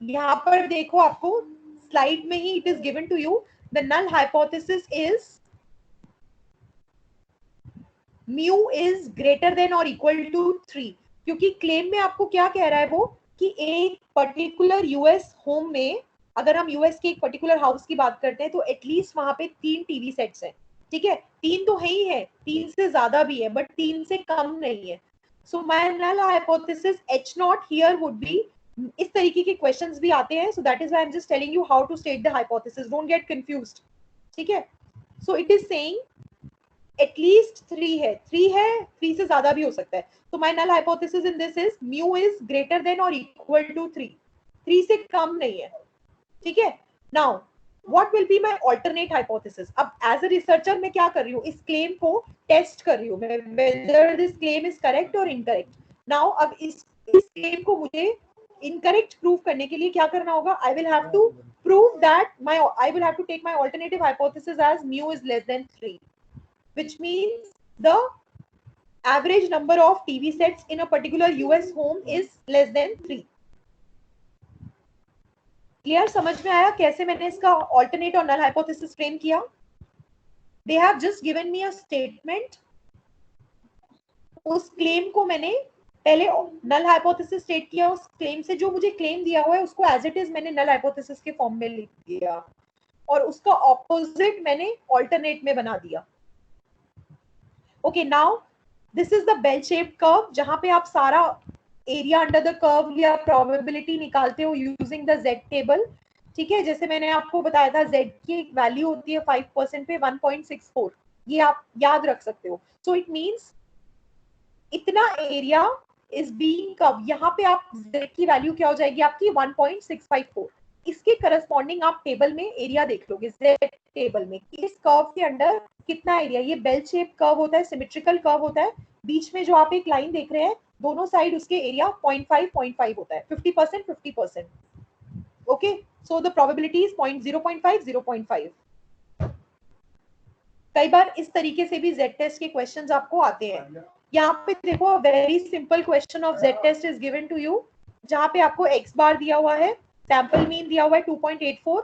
यहाँ पर देखो आपको स्लाइड में ही it is given to you the null hypothesis is mu is greater than और इक्वल टू 3, क्योंकि क्लेम में आपको क्या कह रहा है वो कि एक पर्टिकुलर यूएस होम में, अगर हम यूएस के एक पर्टिकुलर हाउस की बात करते हैं तो एटलीस्ट वहां पे 3 टीवी सेट्स हैं, ठीक है, 3 तो है ही है, 3 से ज्यादा भी है बट 3 से कम नहीं है. So my null hypothesis H naught here would be, इस तरीके के क्वेश्चंस भी आते हैं, so that is why I am just telling you how to state the hypothesis, don't get confused, ठीक है. So it is saying at least 3 है, 3 से ज्यादा भी हो सकता है. तो my null hypothesis in this is mu is greater than और इक्वल टू 3 से कम नहीं है, ठीक है. Now what will be my alternate hypothesis? अब एज अ रिसर्चर मैं क्या कर रही हूँ, इस क्लेम को टेस्ट कर रही हूँ whether this claim is correct और इनकरेक्ट. नाउ अब इस क्लेम को मुझे इनकरेक्ट प्रूव करने के लिए क्या करना होगा? I will have to prove that I will have to take my alternative hypothesis as mu is less than 3, which means the average number of TV sets in a particular US home is less than 3. Clear? समझ में आया कैसे मैंने इसका alternate और null hypothesis frame किया? They have just given me a statement. उस claim को मैंने पहले null hypothesis state किया, उस claim से जो मुझे claim दिया हुआ है उसको as it is मैंने null hypothesis के form में लिख दिया और उसका opposite मैंने alternate में बना दिया. Okay, now this is the bell shaped curve जहां पे आप सारा एरिया अंडर द कर्व या प्रोबेबिलिटी निकालते हो यूजिंग द Z टेबल, ठीक है. जैसे मैंने आपको बताया था Z की एक वैल्यू होती है 5% पे 1.64, ये आप याद रख सकते हो. सो इट मींस इतना एरिया इज बीइंग कव, यहाँ पे आप Z की वैल्यू क्या हो जाएगी आपकी 1.654. इसके करस्पॉन्डिंग आप टेबल में एरिया देख लोगे Z टेबल में, इस कर्व के अंडर कितना एरिया. ये बेल शेप कर्व होता है, सिमेट्रिकल कर्व होता है, बीच में जो आप एक लाइन देख रहे हैं दोनों साइड उसके एरिया 0.5 होता है, 50% 50%. Okay, so the probability is 0.5. कई बार इस तरीके से भी Z टेस्ट के क्वेश्चंस आपको आते हैं. यहाँ पे देखो very simple question of Z test is given to you, जहाँ पे आपको x बार दिया हुआ है, सैंपल मीन दिया हुआ है 2.84,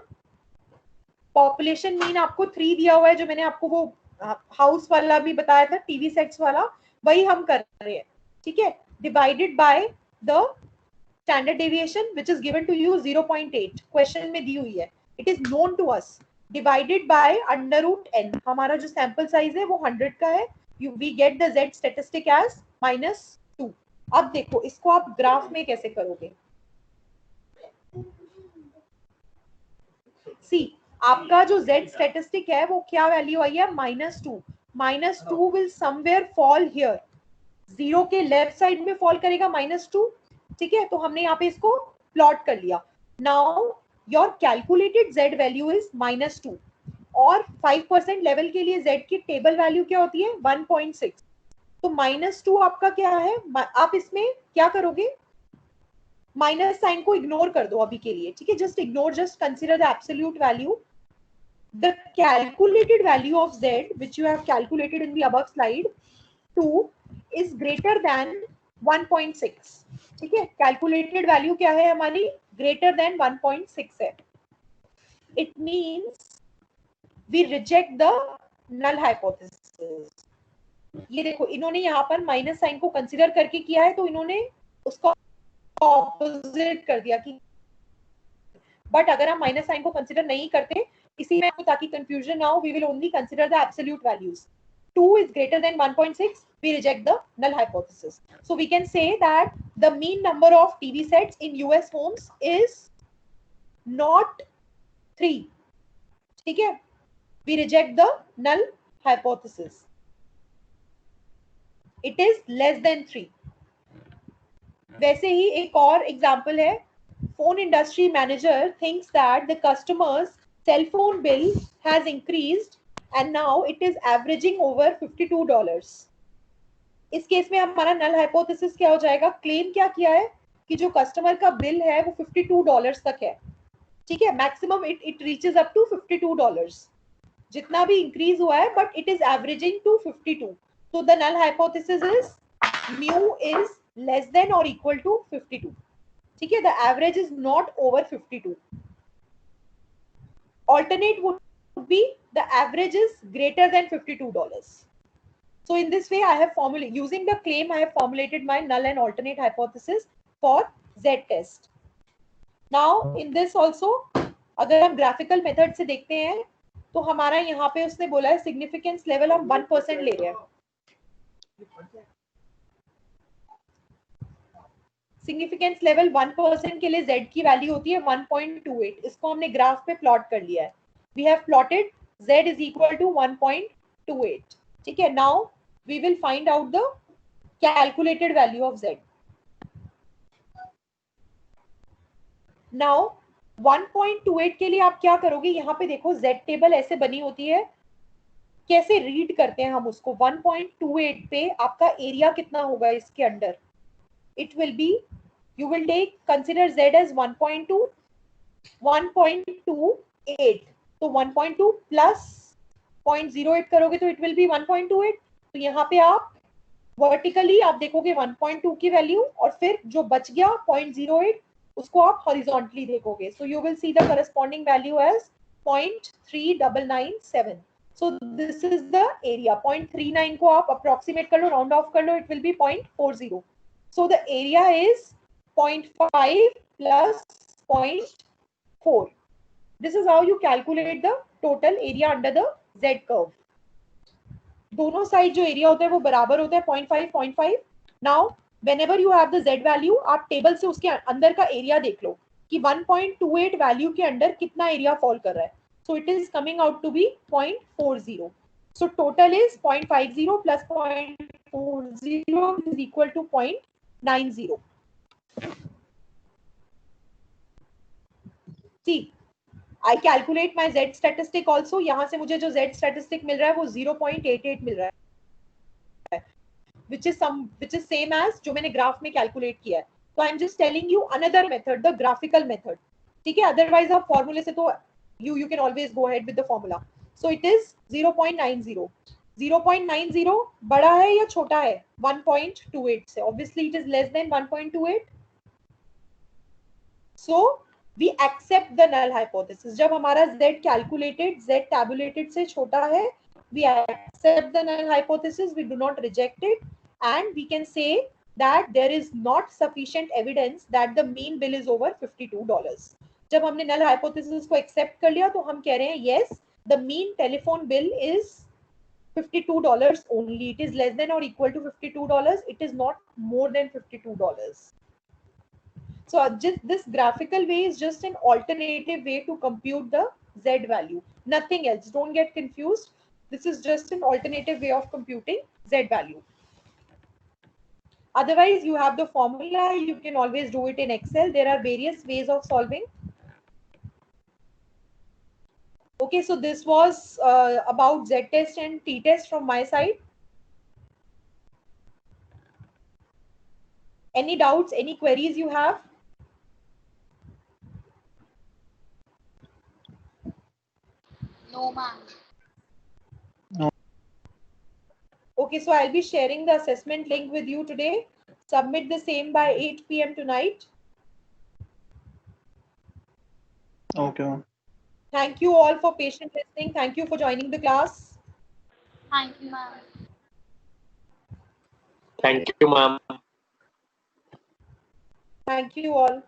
पॉपुलेशन मीन आपको 3 दिया हुआ है, जो मैंने आपको वो हाउस वाला भी बताया था टीवी सेट्स वाला, वही हम कर रहे हैं, ठीक है. Divided by the standard deviation which is given to you 0.8, question में दी हुई है, it is known to us, divided by √n. हमारा जो सैंपल साइज है वो 100 का है, we get the Z statistic as -2. अब देखो इसको आप ग्राफ में कैसे करोगे. सी, आपका जो Z स्टैटिस्टिक है वो क्या वैल्यू आई है? -2. -2 विल समवेयर फॉल हियर, 0 के लेफ्ट साइड में फॉल करेगा -2, ठीक है. तो हमने यहाँ पे इसको प्लॉट कर लिया. Now your calculated Z value is -2 और 5% लेवल के लिए Z की टेबल वैल्यू क्या होती है? 1.6. तो -2 आपका क्या है? आप इसमें क्या करोगे? माइनस साइन को इग्नोर कर दो अभी के लिए, ठीक है. Just ignore, just consider the absolute value. The calculated value of Z which you have calculated in the above slide 2 is greater than 1.6, ठीक है. कैलकुलेटेड वैल्यू क्या है हमारी? ग्रेटर देन 1.6 है. It means we reject the null hypothesis. ये देखो इन्होंने यहाँ पर माइनस साइन को कंसीडर करके किया है, तो इन्होंने उसका ऑपोजिट कर दिया कि, बट अगर हम माइनस साइन को कंसिडर नहीं करते, इसी में आपको ताकि कंफ्यूजन ना हो, we will only consider the absolute values. 2 is greater than 1.6, we reject the null hypothesis. So we can say that the mean number of TV sets in US homes is not 3. ठीक है, we reject the null hypothesis. It is less than 3. वैसे ही एक और example है, phone industry manager thinks that the customer's cell phone bill has increased and now it is averaging over $52. इस case में हमारा नल hypothesis क्या हो जाएगा? क्लेम क्या किया है कि जो कस्टमर का बिल है वो $52 तक है. ठीक है, maximum it reaches up to $52. जितना भी इंक्रीज हुआ है, but it is averaging to 52. So the null hypothesis is mu is less than or equal to 52. ठीक है, the average is not over 52. Alternate would be the average is greater than $52. So in this way I have formulated, using the claim I have formulated my null and alternate hypothesis for Z test. Now in this also, अगर हम graphical method से देखते हैं तो हमारा यहाँ पे उसने बोला है significance level हम 1% ले रहे हैं. सिग्निफिकेंस लेवल 1% के लिए z की वैल्यू होती है 1.28. इसको हमने ग्राफ पे प्लॉट कर लिया है. We have plotted z is equal to 1.28. ठीक है, now we will find out the calculated value of z. Now 1.28 के लिए आप क्या करोगे? यहाँ पे देखो z टेबल ऐसे बनी होती है. कैसे रीड करते हैं हम उसको? 1.28 पे आपका एरिया कितना होगा इसके under? It will be, you will take, consider z as 1.2, 1.28. तो 1.2 plus 0.08 करोगे तो it will be 1.28. तो यहाँ पे आप वर्टिकली आप देखोगे 1.2 की वैल्यू और फिर जो बच गया 0.08 उसको आप हॉरिजॉन्टली देखोगे. So you will see the corresponding value as 0.3997. So this is the area. 0.39 को आप approximate कर लो, round off कर लो, it will be 0.40. So the area is 0.5 plus 0.4. This is how you calculate the total area under the Z curve. दोनों side जो area होता है वो बराबर होता है 0.5 0.5. Now whenever you have the Z value, आप टेबल से उसके अंदर का एरिया देख लो कि 1.28 वैल्यू के अंदर कितना एरिया फॉल कर रहा है. So it is coming out to be 0.40. So total is 0.50 plus 0.40 is equal to 0.90. See, I calculate my Z statistic also. यहाँ से मुझे जो Z statistic मिल रहा है वो 0.88 मिल रहा है, which is same as जो मैंने ग्राफ में कैलकुलेट किया है. So I'm just telling you another method, the graphical method. ठीक है, otherwise आप फॉर्मूले से तो you can always go ahead with the formula. So it is 0.90. 0.90 बड़ा है या छोटा है 1.28 से? Obviously it is less than 1.28. So we accept the null hypothesis. जब हमारा z calculated, z tabulated से छोटा है, we accept the null hypothesis, we do not reject it, and we can say that there is not sufficient evidence that the mean bill is over $52. जब हमने null hypothesis को accept कर लिया तो हम कह रहे हैं yes, the mean telephone bill is $52 only. It is less than or equal to $52. It is not more than $52. So just this graphical way is just an alternative way to compute the Z value. Nothing else. Don't get confused. This is just an alternative way of computing Z value. Otherwise, you have the formula. You can always do it in Excel. There are various ways of solving. Okay, so this was about Z test and T test from my side. Any doubts, any queries you have? No, ma'am. Okay, so I'll be sharing the assessment link with you today. Submit the same by 8 p.m. tonight. Okay. Thank you all for patient listening. Thank you for joining the class. Thank you, ma'am. Thank you, ma'am. Thank you all.